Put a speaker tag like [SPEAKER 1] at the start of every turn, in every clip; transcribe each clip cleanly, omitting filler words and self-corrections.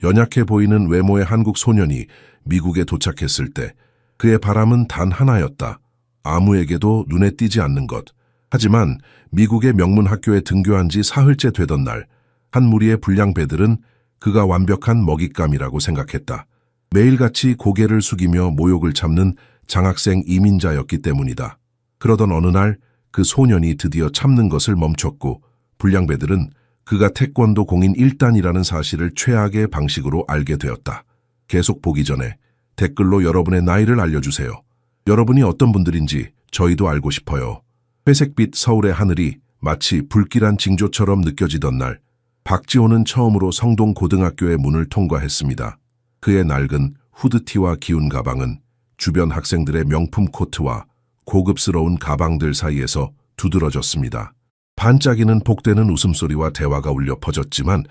[SPEAKER 1] 연약해 보이는 외모의 한국 소년이 미국에 도착했을 때 그의 바람은 단 하나였다. 아무에게도 눈에 띄지 않는 것. 하지만 미국의 명문 학교에 등교한 지 사흘째 되던 날, 한 무리의 불량배들은 그가 완벽한 먹잇감이라고 생각했다. 매일같이 고개를 숙이며 모욕을 참는 장학생 이민자였기 때문이다. 그러던 어느 날 그 소년이 드디어 참는 것을 멈췄고 불량배들은 그가 태권도 공인 1단이라는 사실을 최악의 방식으로 알게 되었다. 계속 보기 전에 댓글로 여러분의 나이를 알려주세요. 여러분이 어떤 분들인지 저희도 알고 싶어요. 회색빛 서울의 하늘이 마치 불길한 징조처럼 느껴지던 날, 박지호는 처음으로 성동고등학교의 문을 통과했습니다. 그의 낡은 후드티와 기운 가방은 주변 학생들의 명품 코트와 고급스러운 가방들 사이에서 두드러졌습니다. 반짝이는 복되는 웃음소리와 대화가 울려 퍼졌지만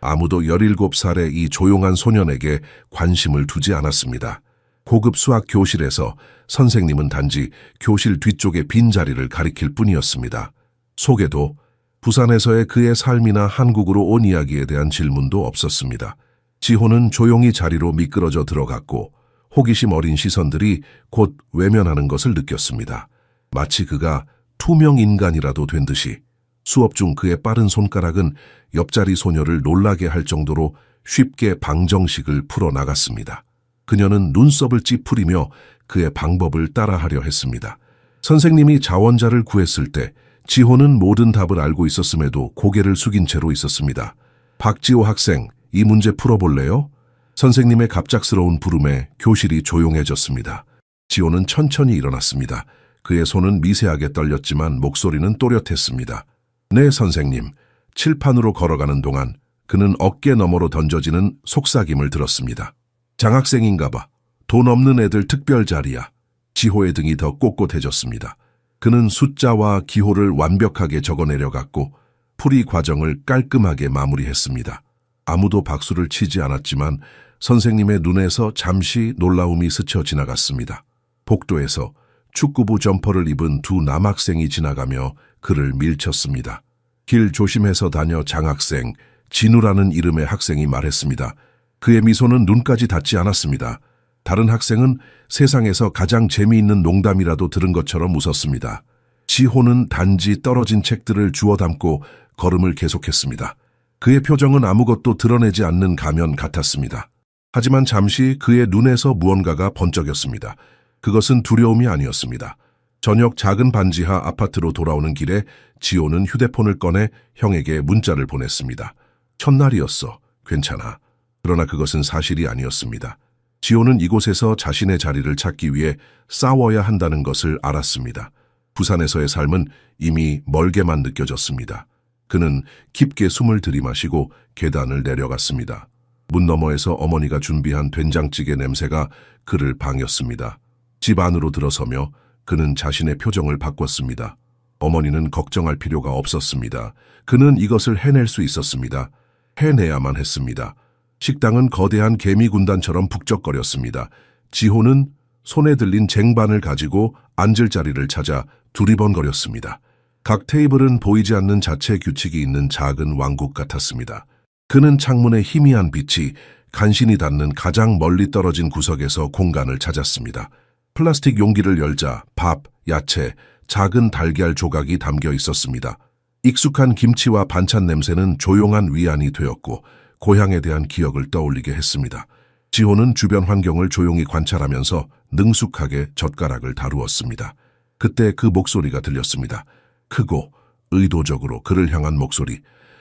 [SPEAKER 1] 아무도 17살의 이 조용한 소년에게 관심을 두지 않았습니다. 고급 수학 교실에서 선생님은 단지 교실 뒤쪽의 빈자리를 가리킬 뿐이었습니다. 속에도 부산에서의 그의 삶이나 한국으로 온 이야기에 대한 질문도 없었습니다. 지호는 조용히 자리로 미끄러져 들어갔고 호기심 어린 시선들이 곧 외면하는 것을 느꼈습니다. 마치 그가 투명 인간이라도 된 듯이 수업 중 그의 빠른 손가락은 옆자리 소녀를 놀라게 할 정도로 쉽게 방정식을 풀어나갔습니다. 그녀는 눈썹을 찌푸리며 그의 방법을 따라하려 했습니다. 선생님이 자원자를 구했을 때 지호는 모든 답을 알고 있었음에도 고개를 숙인 채로 있었습니다. 박지호 학생, 이 문제 풀어볼래요? 선생님의 갑작스러운 부름에 교실이 조용해졌습니다. 지호는 천천히 일어났습니다. 그의 손은 미세하게 떨렸지만 목소리는 또렷했습니다. 네, 선생님. 칠판으로 걸어가는 동안 그는 어깨 너머로 던져지는 속삭임을 들었습니다. 장학생인가 봐. 돈 없는 애들 특별 자리야. 지호의 등이 더 꼿꼿해졌습니다. 그는 숫자와 기호를 완벽하게 적어내려갔고 풀이 과정을 깔끔하게 마무리했습니다. 아무도 박수를 치지 않았지만 선생님의 눈에서 잠시 놀라움이 스쳐 지나갔습니다. 복도에서 축구부 점퍼를 입은 두 남학생이 지나가며 그를 밀쳤습니다. 길 조심해서 다녀 장학생, 진우라는 이름의 학생이 말했습니다. 그의 미소는 눈까지 닿지 않았습니다. 다른 학생은 세상에서 가장 재미있는 농담이라도 들은 것처럼 웃었습니다. 지호는 단지 떨어진 책들을 주워 담고 걸음을 계속했습니다. 그의 표정은 아무것도 드러내지 않는 가면 같았습니다. 하지만 잠시 그의 눈에서 무언가가 번쩍였습니다. 그것은 두려움이 아니었습니다. 저녁 작은 반지하 아파트로 돌아오는 길에 지호는 휴대폰을 꺼내 형에게 문자를 보냈습니다. 첫날이었어. 괜찮아. 그러나 그것은 사실이 아니었습니다. 지호는 이곳에서 자신의 자리를 찾기 위해 싸워야 한다는 것을 알았습니다. 부산에서의 삶은 이미 멀게만 느껴졌습니다. 그는 깊게 숨을 들이마시고 계단을 내려갔습니다. 문 너머에서 어머니가 준비한 된장찌개 냄새가 그를 방했습니다. 집 안으로 들어서며 그는 자신의 표정을 바꿨습니다. 어머니는 걱정할 필요가 없었습니다. 그는 이것을 해낼 수 있었습니다. 해내야만 했습니다. 식당은 거대한 개미 군단처럼 북적거렸습니다. 지호는 손에 들린 쟁반을 가지고 앉을 자리를 찾아 두리번거렸습니다. 각 테이블은 보이지 않는 자체 규칙이 있는 작은 왕국 같았습니다. 그는 창문의 희미한 빛이 간신히 닿는 가장 멀리 떨어진 구석에서 공간을 찾았습니다. 플라스틱 용기를 열자 밥, 야채, 작은 달걀 조각이 담겨 있었습니다. 익숙한 김치와 반찬 냄새는 조용한 위안이 되었고 고향에 대한 기억을 떠올리게 했습니다. 지호는 주변 환경을 조용히 관찰하면서 능숙하게 젓가락을 다루었습니다. 그때 그 목소리가 들렸습니다. 크고 의도적으로 그를 향한 목소리.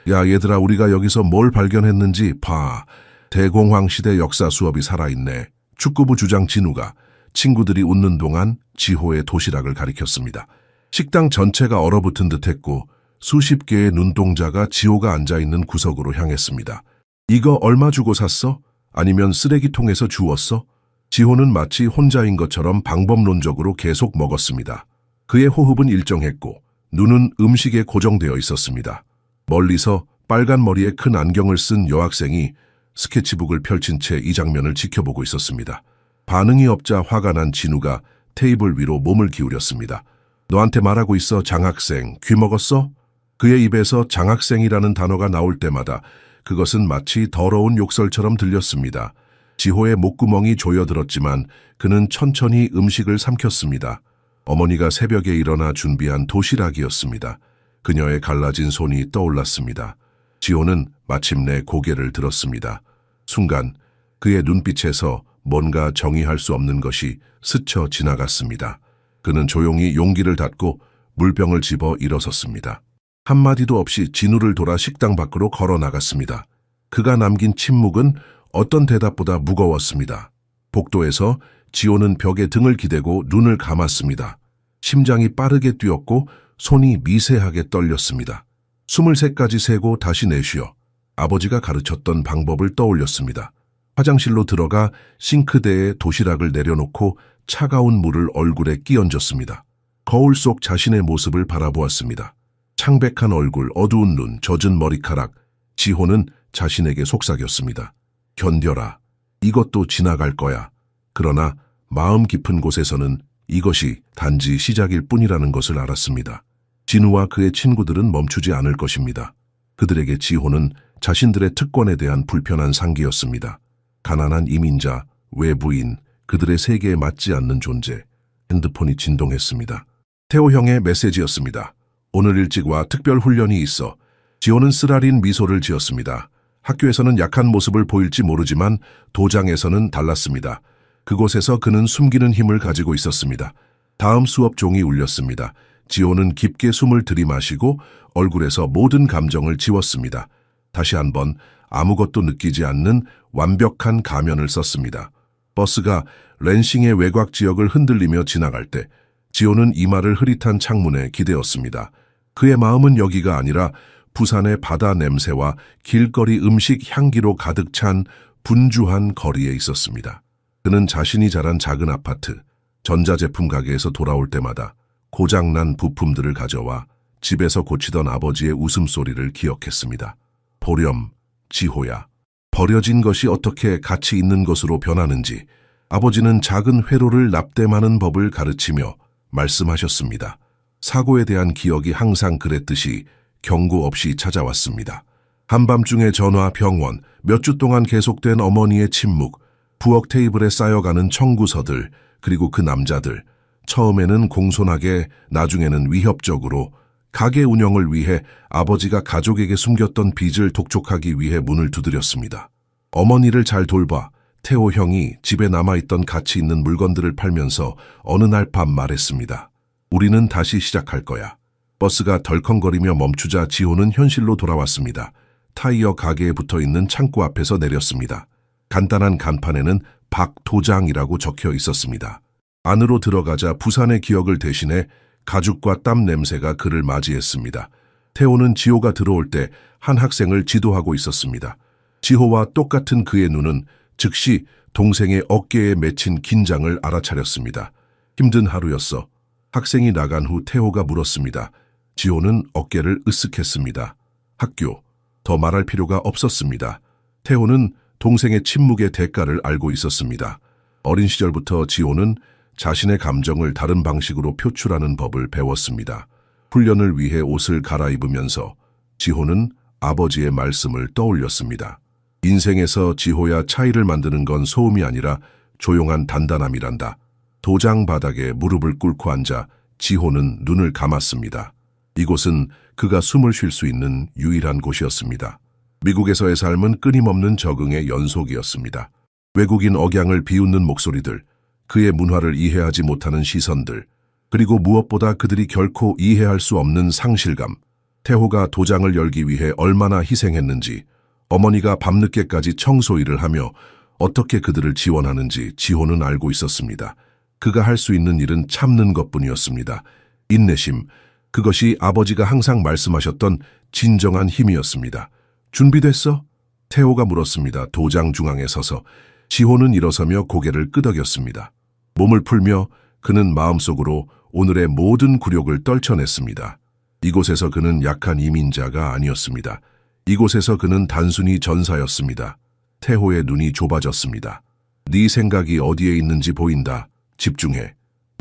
[SPEAKER 1] 야 얘들아, 우리가 여기서 뭘 발견했는지 봐. 대공황 시대 역사 수업이 살아있네. 축구부 주장 진우가. 친구들이 웃는 동안 지호의 도시락을 가리켰습니다. 식당 전체가 얼어붙은 듯했고 수십 개의 눈동자가 지호가 앉아있는 구석으로 향했습니다. 이거 얼마 주고 샀어? 아니면 쓰레기통에서 주웠어? 지호는 마치 혼자인 것처럼 방법론적으로 계속 먹었습니다. 그의 호흡은 일정했고 눈은 음식에 고정되어 있었습니다. 멀리서 빨간 머리에 큰 안경을 쓴 여학생이 스케치북을 펼친 채 이 장면을 지켜보고 있었습니다. 반응이 없자 화가 난 진우가 테이블 위로 몸을 기울였습니다. 너한테 말하고 있어, 장학생. 귀 먹었어? 그의 입에서 장학생이라는 단어가 나올 때마다 그것은 마치 더러운 욕설처럼 들렸습니다. 지호의 목구멍이 조여들었지만 그는 천천히 음식을 삼켰습니다. 어머니가 새벽에 일어나 준비한 도시락이었습니다. 그녀의 갈라진 손이 떠올랐습니다. 지호는 마침내 고개를 들었습니다. 순간 그의 눈빛에서 뭔가 정의할 수 없는 것이 스쳐 지나갔습니다. 그는 조용히 용기를 닫고 물병을 집어 일어섰습니다. 한마디도 없이 진우를 돌아 식당 밖으로 걸어 나갔습니다. 그가 남긴 침묵은 어떤 대답보다 무거웠습니다. 복도에서 지호는 벽에 등을 기대고 눈을 감았습니다. 심장이 빠르게 뛰었고 손이 미세하게 떨렸습니다. 23까지 세고 다시 내쉬어 아버지가 가르쳤던 방법을 떠올렸습니다. 화장실로 들어가 싱크대에 도시락을 내려놓고 차가운 물을 얼굴에 끼얹었습니다. 거울 속 자신의 모습을 바라보았습니다. 창백한 얼굴, 어두운 눈, 젖은 머리카락. 지호는 자신에게 속삭였습니다. 견뎌라. 이것도 지나갈 거야. 그러나 마음 깊은 곳에서는 이것이 단지 시작일 뿐이라는 것을 알았습니다. 진우와 그의 친구들은 멈추지 않을 것입니다. 그들에게 지호는 자신들의 특권에 대한 불편한 상기였습니다. 가난한 이민자, 외부인, 그들의 세계에 맞지 않는 존재. 핸드폰이 진동했습니다. 태호 형의 메시지였습니다. 오늘 일찍 와 특별 훈련이 있어. 지호는 쓰라린 미소를 지었습니다. 학교에서는 약한 모습을 보일지 모르지만 도장에서는 달랐습니다. 그곳에서 그는 숨기는 힘을 가지고 있었습니다. 다음 수업 종이 울렸습니다. 지호는 깊게 숨을 들이마시고 얼굴에서 모든 감정을 지웠습니다. 다시 한번 아무것도 느끼지 않는 완벽한 가면을 썼습니다. 버스가 랜싱의 외곽 지역을 흔들리며 지나갈 때 지호는 이마를 흐릿한 창문에 기대었습니다. 그의 마음은 여기가 아니라 부산의 바다 냄새와 길거리 음식 향기로 가득 찬 분주한 거리에 있었습니다. 그는 자신이 자란 작은 아파트, 전자제품 가게에서 돌아올 때마다 고장난 부품들을 가져와 집에서 고치던 아버지의 웃음소리를 기억했습니다. 보렴, 지호야. 버려진 것이 어떻게 가치 있는 것으로 변하는지 아버지는 작은 회로를 납땜하는 법을 가르치며 말씀하셨습니다. 사고에 대한 기억이 항상 그랬듯이 경고 없이 찾아왔습니다. 한밤중에 전화, 병원, 몇 주 동안 계속된 어머니의 침묵, 부엌 테이블에 쌓여가는 청구서들, 그리고 그 남자들. 처음에는 공손하게, 나중에는 위협적으로 가게 운영을 위해 아버지가 가족에게 숨겼던 빚을 독촉하기 위해 문을 두드렸습니다. 어머니를 잘 돌봐. 태호 형이 집에 남아있던 가치 있는 물건들을 팔면서 어느 날 밤 말했습니다. 우리는 다시 시작할 거야. 버스가 덜컹거리며 멈추자 지호는 현실로 돌아왔습니다. 타이어 가게에 붙어있는 창고 앞에서 내렸습니다. 간단한 간판에는 박도장이라고 적혀 있었습니다. 안으로 들어가자 부산의 기억을 대신해 가죽과 땀 냄새가 그를 맞이했습니다. 태호는 지호가 들어올 때 한 학생을 지도하고 있었습니다. 지호와 똑같은 그의 눈은 즉시 동생의 어깨에 맺힌 긴장을 알아차렸습니다. 힘든 하루였어. 학생이 나간 후 태호가 물었습니다. 지호는 어깨를 으쓱했습니다. 학교. 더 말할 필요가 없었습니다. 태호는 동생의 침묵의 대가를 알고 있었습니다. 어린 시절부터 지호는 자신의 감정을 다른 방식으로 표출하는 법을 배웠습니다. 훈련을 위해 옷을 갈아입으면서 지호는 아버지의 말씀을 떠올렸습니다. 인생에서 지호야 차이를 만드는 건 소음이 아니라 조용한 단단함이란다. 도장 바닥에 무릎을 꿇고 앉아 지호는 눈을 감았습니다. 이곳은 그가 숨을 쉴 수 있는 유일한 곳이었습니다. 미국에서의 삶은 끊임없는 적응의 연속이었습니다. 외국인 억양을 비웃는 목소리들, 그의 문화를 이해하지 못하는 시선들, 그리고 무엇보다 그들이 결코 이해할 수 없는 상실감. 태호가 도장을 열기 위해 얼마나 희생했는지, 어머니가 밤늦게까지 청소일을 하며 어떻게 그들을 지원하는지 지호는 알고 있었습니다. 그가 할 수 있는 일은 참는 것뿐이었습니다. 인내심, 그것이 아버지가 항상 말씀하셨던 진정한 힘이었습니다. 준비됐어? 태호가 물었습니다. 도장 중앙에 서서 지호는 일어서며 고개를 끄덕였습니다. 몸을 풀며 그는 마음속으로 오늘의 모든 굴욕을 떨쳐냈습니다. 이곳에서 그는 약한 이민자가 아니었습니다. 이곳에서 그는 단순히 전사였습니다. 태호의 눈이 좁아졌습니다. 네 생각이 어디에 있는지 보인다. 집중해.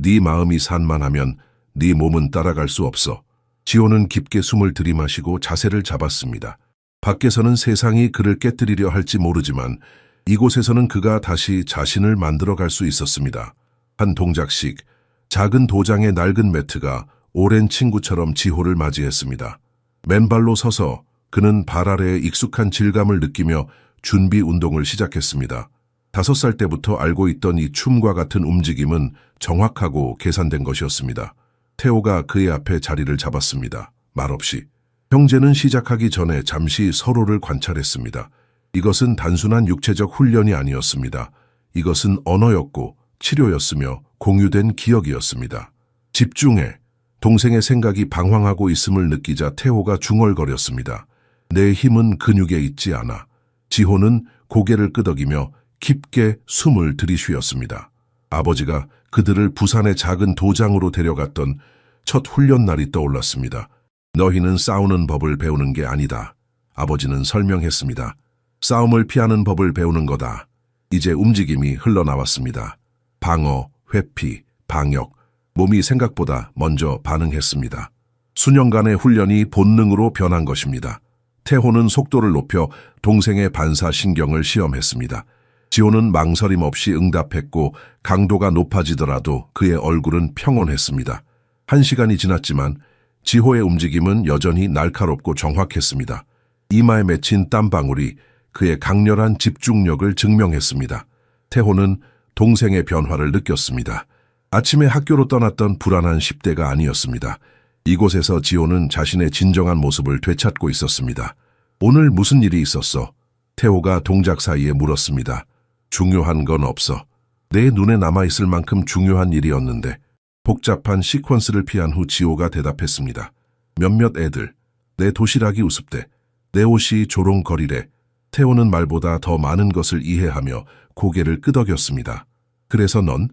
[SPEAKER 1] 네 마음이 산만하면 네 몸은 따라갈 수 없어. 지호는 깊게 숨을 들이마시고 자세를 잡았습니다. 밖에서는 세상이 그를 깨뜨리려 할지 모르지만 이곳에서는 그가 다시 자신을 만들어갈 수 있었습니다. 한 동작씩 작은 도장의 낡은 매트가 오랜 친구처럼 지호를 맞이했습니다. 맨발로 서서 그는 발 아래의 익숙한 질감을 느끼며 준비 운동을 시작했습니다. 5살 때부터 알고 있던 이 춤과 같은 움직임은 정확하고 계산된 것이었습니다. 태호가 그의 앞에 자리를 잡았습니다. 말없이. 형제는 시작하기 전에 잠시 서로를 관찰했습니다. 이것은 단순한 육체적 훈련이 아니었습니다. 이것은 언어였고 치료였으며 공유된 기억이었습니다. 집중해. 동생의 생각이 방황하고 있음을 느끼자 태호가 중얼거렸습니다. 내 힘은 근육에 있지 않아. 지호는 고개를 끄덕이며 깊게 숨을 들이쉬었습니다. 아버지가 그들을 부산의 작은 도장으로 데려갔던 첫 훈련 날이 떠올랐습니다. 너희는 싸우는 법을 배우는 게 아니다. 아버지는 설명했습니다. 싸움을 피하는 법을 배우는 거다. 이제 움직임이 흘러나왔습니다. 방어, 회피, 방역, 몸이 생각보다 먼저 반응했습니다. 수년간의 훈련이 본능으로 변한 것입니다. 태호는 속도를 높여 동생의 반사신경을 시험했습니다. 지호는 망설임 없이 응답했고 강도가 높아지더라도 그의 얼굴은 평온했습니다. 1시간이 지났지만 지호의 움직임은 여전히 날카롭고 정확했습니다. 이마에 맺힌 땀방울이 그의 강렬한 집중력을 증명했습니다. 태호는 동생의 변화를 느꼈습니다. 아침에 학교로 떠났던 불안한 10대가 아니었습니다. 이곳에서 지호는 자신의 진정한 모습을 되찾고 있었습니다. 오늘 무슨 일이 있었어? 태호가 동작 사이에 물었습니다. 중요한 건 없어. 내 눈에 남아있을 만큼 중요한 일이었는데. 복잡한 시퀀스를 피한 후 지호가 대답했습니다. 몇몇 애들, 내 도시락이 우습대, 내 옷이 조롱거리래. 태호는 말보다 더 많은 것을 이해하며 고개를 끄덕였습니다. 그래서 넌?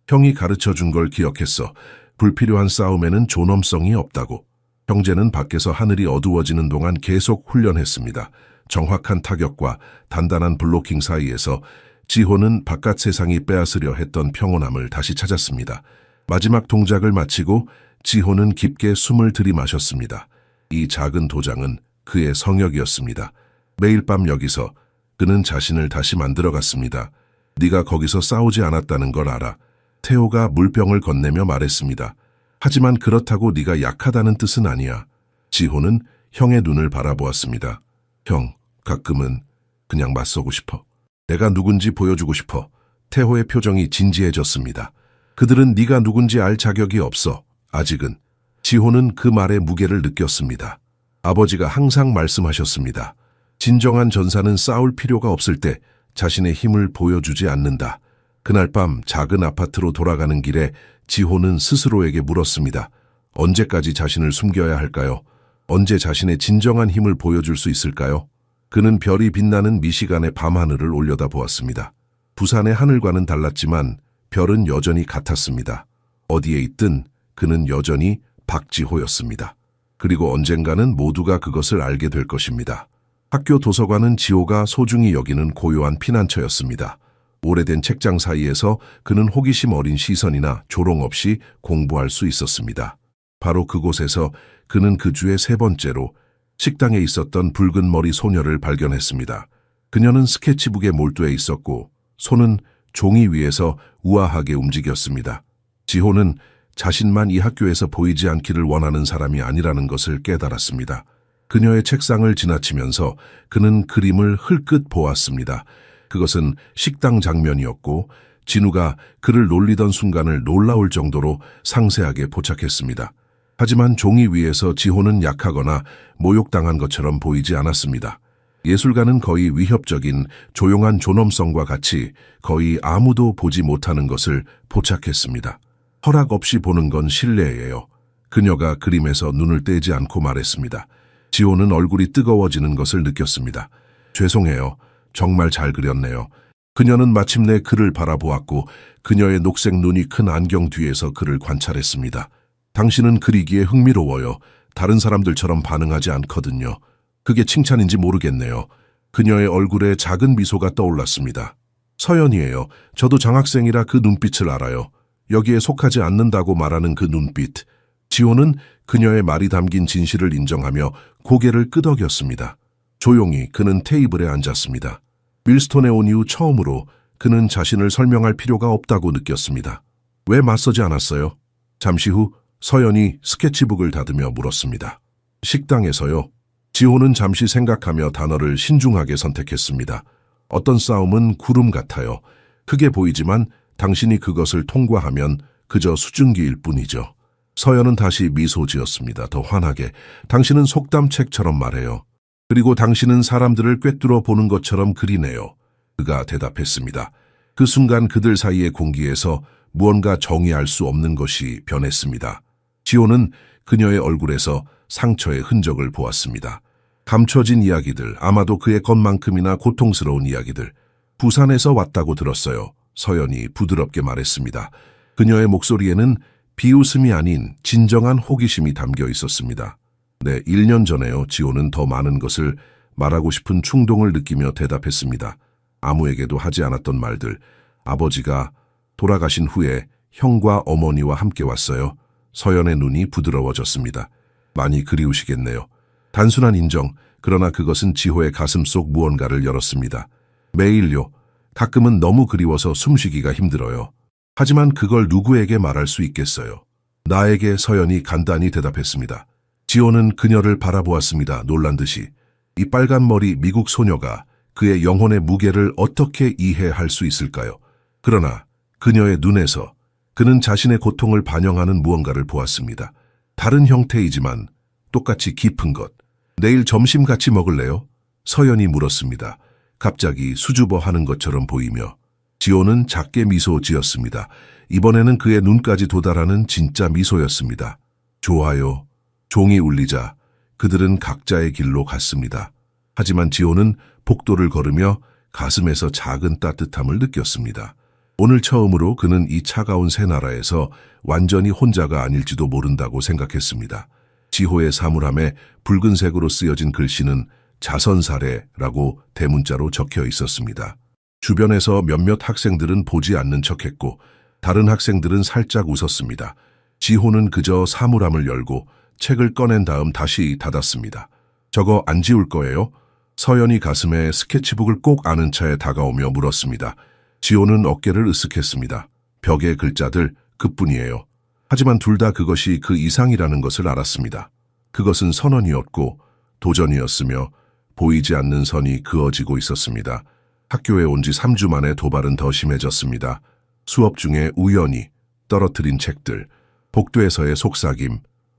[SPEAKER 1] 형이 가르쳐준 걸 기억했어. 불필요한 싸움에는 존엄성이 없다고. 형제는 밖에서 하늘이 어두워지는 동안 계속 훈련했습니다. 정확한 타격과 단단한 블로킹 사이에서 지호는 바깥 세상이 빼앗으려 했던 평온함을 다시 찾았습니다. 마지막 동작을 마치고 지호는 깊게 숨을 들이마셨습니다. 이 작은 도장은 그의 성역이었습니다. 매일 밤 여기서 그는 자신을 다시 만들어갔습니다. 네가 거기서 싸우지 않았다는 걸 알아. 태호가 물병을 건네며 말했습니다. 하지만 그렇다고 네가 약하다는 뜻은 아니야. 지호는 형의 눈을 바라보았습니다. 형, 가끔은 그냥 맞서고 싶어. 내가 누군지 보여주고 싶어. 태호의 표정이 진지해졌습니다. 그들은 네가 누군지 알 자격이 없어. 아직은. 지호는 그 말의 무게를 느꼈습니다. 아버지가 항상 말씀하셨습니다. 진정한 전사는 싸울 필요가 없을 때 자신의 힘을 보여주지 않는다. 그날 밤 작은 아파트로 돌아가는 길에 지호는 스스로에게 물었습니다. 언제까지 자신을 숨겨야 할까요? 언제 자신의 진정한 힘을 보여줄 수 있을까요? 그는 별이 빛나는 미시간의 밤하늘을 올려다보았습니다. 부산의 하늘과는 달랐지만 별은 여전히 같았습니다. 어디에 있든 그는 여전히 박지호였습니다. 그리고 언젠가는 모두가 그것을 알게 될 것입니다. 학교 도서관은 지호가 소중히 여기는 고요한 피난처였습니다. 오래된 책장 사이에서 그는 호기심 어린 시선이나 조롱 없이 공부할 수 있었습니다. 바로 그곳에서 그는 그 주에 3번째로 식당에 있었던 붉은 머리 소녀를 발견했습니다. 그녀는 스케치북에 몰두해 있었고 손은 종이 위에서 우아하게 움직였습니다. 지호는 자신만 이 학교에서 보이지 않기를 원하는 사람이 아니라는 것을 깨달았습니다. 그녀의 책상을 지나치면서 그는 그림을 흘끗 보았습니다. 그것은 식당 장면이었고 진우가 그를 놀리던 순간을 놀라울 정도로 상세하게 포착했습니다. 하지만 종이 위에서 지호는 약하거나 모욕당한 것처럼 보이지 않았습니다. 예술가는 거의 위협적인 조용한 존엄성과 같이 거의 아무도 보지 못하는 것을 포착했습니다. 허락 없이 보는 건 신뢰예요. 그녀가 그림에서 눈을 떼지 않고 말했습니다. 지호는 얼굴이 뜨거워지는 것을 느꼈습니다. 죄송해요. 정말 잘 그렸네요. 그녀는 마침내 그를 바라보았고 그녀의 녹색 눈이 큰 안경 뒤에서 그를 관찰했습니다. 당신은 그리기에 흥미로워요. 다른 사람들처럼 반응하지 않거든요. 그게 칭찬인지 모르겠네요. 그녀의 얼굴에 작은 미소가 떠올랐습니다. 서연이에요. 저도 장학생이라 그 눈빛을 알아요. 여기에 속하지 않는다고 말하는 그 눈빛. 지호는 그녀의 말이 담긴 진실을 인정하며 고개를 끄덕였습니다. 조용히 그는 테이블에 앉았습니다. 밀스톤에 온 이후 처음으로 그는 자신을 설명할 필요가 없다고 느꼈습니다. 왜 맞서지 않았어요? 잠시 후 서연이 스케치북을 다듬며 물었습니다. 식당에서요. 지호는 잠시 생각하며 단어를 신중하게 선택했습니다. 어떤 싸움은 구름 같아요. 크게 보이지만 당신이 그것을 통과하면 그저 수증기일 뿐이죠. 서연은 다시 미소 지었습니다. 더 환하게. 당신은 속담책처럼 말해요. 그리고 당신은 사람들을 꿰뚫어 보는 것처럼 그리네요. 그가 대답했습니다. 그 순간 그들 사이의 공기에서 무언가 정의할 수 없는 것이 변했습니다. 지호는 그녀의 얼굴에서 상처의 흔적을 보았습니다. 감춰진 이야기들, 아마도 그의 것만큼이나 고통스러운 이야기들. 부산에서 왔다고 들었어요. 서연이 부드럽게 말했습니다. 그녀의 목소리에는 비웃음이 아닌 진정한 호기심이 담겨 있었습니다. 네, 1년 전에요. 지호는 더 많은 것을 말하고 싶은 충동을 느끼며 대답했습니다. 아무에게도 하지 않았던 말들. 아버지가 돌아가신 후에 형과 어머니와 함께 왔어요. 서연의 눈이 부드러워졌습니다. 많이 그리우시겠네요. 단순한 인정, 그러나 그것은 지호의 가슴 속 무언가를 열었습니다. 매일요. 가끔은 너무 그리워서 숨쉬기가 힘들어요. 하지만 그걸 누구에게 말할 수 있겠어요. 나에게. 서연이 간단히 대답했습니다. 지호는 그녀를 바라보았습니다. 놀란 듯이. 이 빨간 머리 미국 소녀가 그의 영혼의 무게를 어떻게 이해할 수 있을까요? 그러나 그녀의 눈에서 그는 자신의 고통을 반영하는 무언가를 보았습니다. 다른 형태이지만 똑같이 깊은 것. 내일 점심 같이 먹을래요? 서연이 물었습니다. 갑자기 수줍어하는 것처럼 보이며. 지호는 작게 미소 지었습니다. 이번에는 그의 눈까지 도달하는 진짜 미소였습니다. 좋아요. 종이 울리자 그들은 각자의 길로 갔습니다. 하지만 지호는 복도를 걸으며 가슴에서 작은 따뜻함을 느꼈습니다. 오늘 처음으로 그는 이 차가운 새 나라에서 완전히 혼자가 아닐지도 모른다고 생각했습니다. 지호의 사물함에 붉은색으로 쓰여진 글씨는 자선사례라고 대문자로 적혀 있었습니다. 주변에서 몇몇 학생들은 보지 않는 척했고 다른 학생들은 살짝 웃었습니다. 지호는 그저 사물함을 열고 책을 꺼낸 다음 다시 닫았습니다. 저거 안 지울 거예요? 서연이 가슴에 스케치북을 꼭 아는 차에 다가오며 물었습니다. 지호는 어깨를 으쓱했습니다. 벽의 글자들 그뿐이에요. 하지만 둘 다 그것이 그 이상이라는 것을 알았습니다. 그것은 선언이었고 도전이었으며 보이지 않는 선이 그어지고 있었습니다. 학교에 온 지 3주 만에 도발은 더 심해졌습니다. 수업 중에 우연히 떨어뜨린 책들, 복도에서의 속삭임,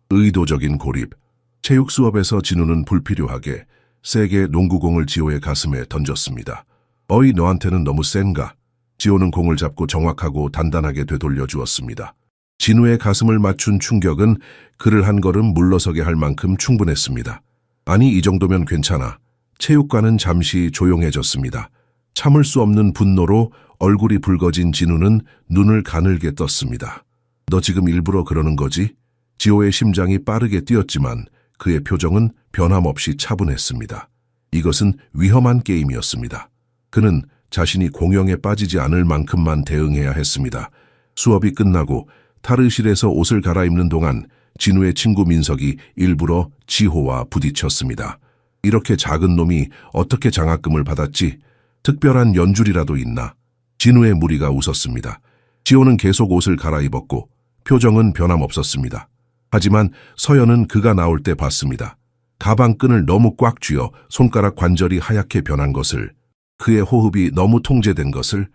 [SPEAKER 1] 의도적인 고립. 체육 수업에서 진우는 불필요하게 세게 농구공을 지호의 가슴에 던졌습니다. 어이, 너한테는 너무 센가? 지호는 공을 잡고 정확하고 단단하게 되돌려 주었습니다. 진우의 가슴을 맞춘 충격은 그를 한 걸음 물러서게 할 만큼 충분했습니다. 아니, 이 정도면 괜찮아. 체육관은 잠시 조용해졌습니다. 참을 수 없는 분노로 얼굴이 붉어진 진우는 눈을 가늘게 떴습니다. 너 지금 일부러 그러는 거지? 지호의 심장이 빠르게 뛰었지만 그의 표정은 변함없이 차분했습니다. 이것은 위험한 게임이었습니다. 그는 자신이 공영에 빠지지 않을 만큼만 대응해야 했습니다. 수업이 끝나고 탈의실에서 옷을 갈아입는 동안 진우의 친구 민석이 일부러 지호와 부딪혔습니다. 이렇게 작은 놈이 어떻게 장학금을 받았지? 특별한 연줄이라도 있나? 진우의 무리가 웃었습니다. 지호는 계속 옷을 갈아입었고 표정은 변함없었습니다. 하지만 서연은 그가 나올 때 봤습니다. 가방 끈을 너무 꽉 쥐어 손가락 관절이 하얗게 변한 것을, 그의 호흡이 너무 통제된 것을.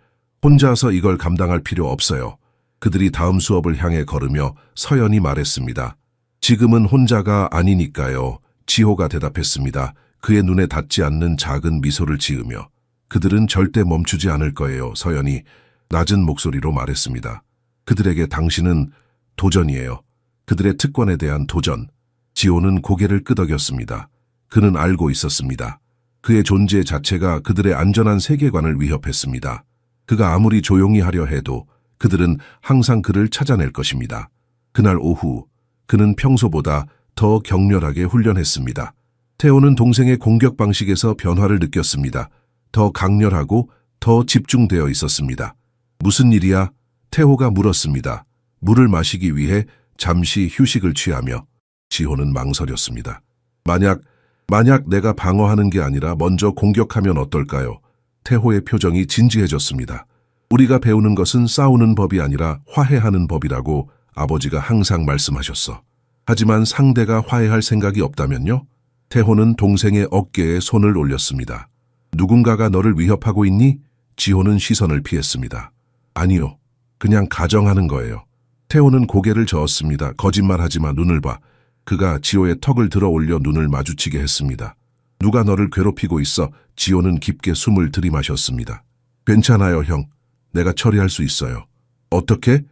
[SPEAKER 1] 혼자서 이걸 감당할 필요 없어요. 그들이 다음 수업을 향해 걸으며 서연이 말했습니다. 지금은 혼자가 아니니까요. 지호가 대답했습니다. 그의 눈에 닿지 않는 작은 미소를 지으며. 그들은 절대 멈추지 않을 거예요. 서연이 낮은 목소리로 말했습니다. 그들에게 당신은 도전이에요. 그들의 특권에 대한 도전. 지호는 고개를 끄덕였습니다. 그는 알고 있었습니다. 그의 존재 자체가 그들의 안전한 세계관을 위협했습니다. 그가 아무리 조용히 하려 해도 그들은 항상 그를 찾아낼 것입니다. 그날 오후 그는 평소보다 더 격렬하게 훈련했습니다. 태호는 동생의 공격 방식에서 변화를 느꼈습니다. 더 강렬하고 더 집중되어 있었습니다. 무슨 일이야? 태호가 물었습니다. 물을 마시기 위해 잠시 휴식을 취하며. 지호는 망설였습니다. 만약 만약 내가 방어하는 게 아니라 먼저 공격하면 어떨까요? 태호의 표정이 진지해졌습니다. 우리가 배우는 것은 싸우는 법이 아니라 화해하는 법이라고 아버지가 항상 말씀하셨어. 하지만 상대가 화해할 생각이 없다면요? 태호는 동생의 어깨에 손을 올렸습니다. 누군가가 너를 위협하고 있니? 지호는 시선을 피했습니다. 아니요. 그냥 가정하는 거예요. 태호는 고개를 저었습니다. 거짓말하지 마, 눈을 봐. 그가 지호의 턱을 들어 올려 눈을 마주치게 했습니다. 누가 너를 괴롭히고 있어? 지호는 깊게 숨을 들이마셨습니다. 괜찮아요, 형. 내가 처리할 수 있어요. 어떻게?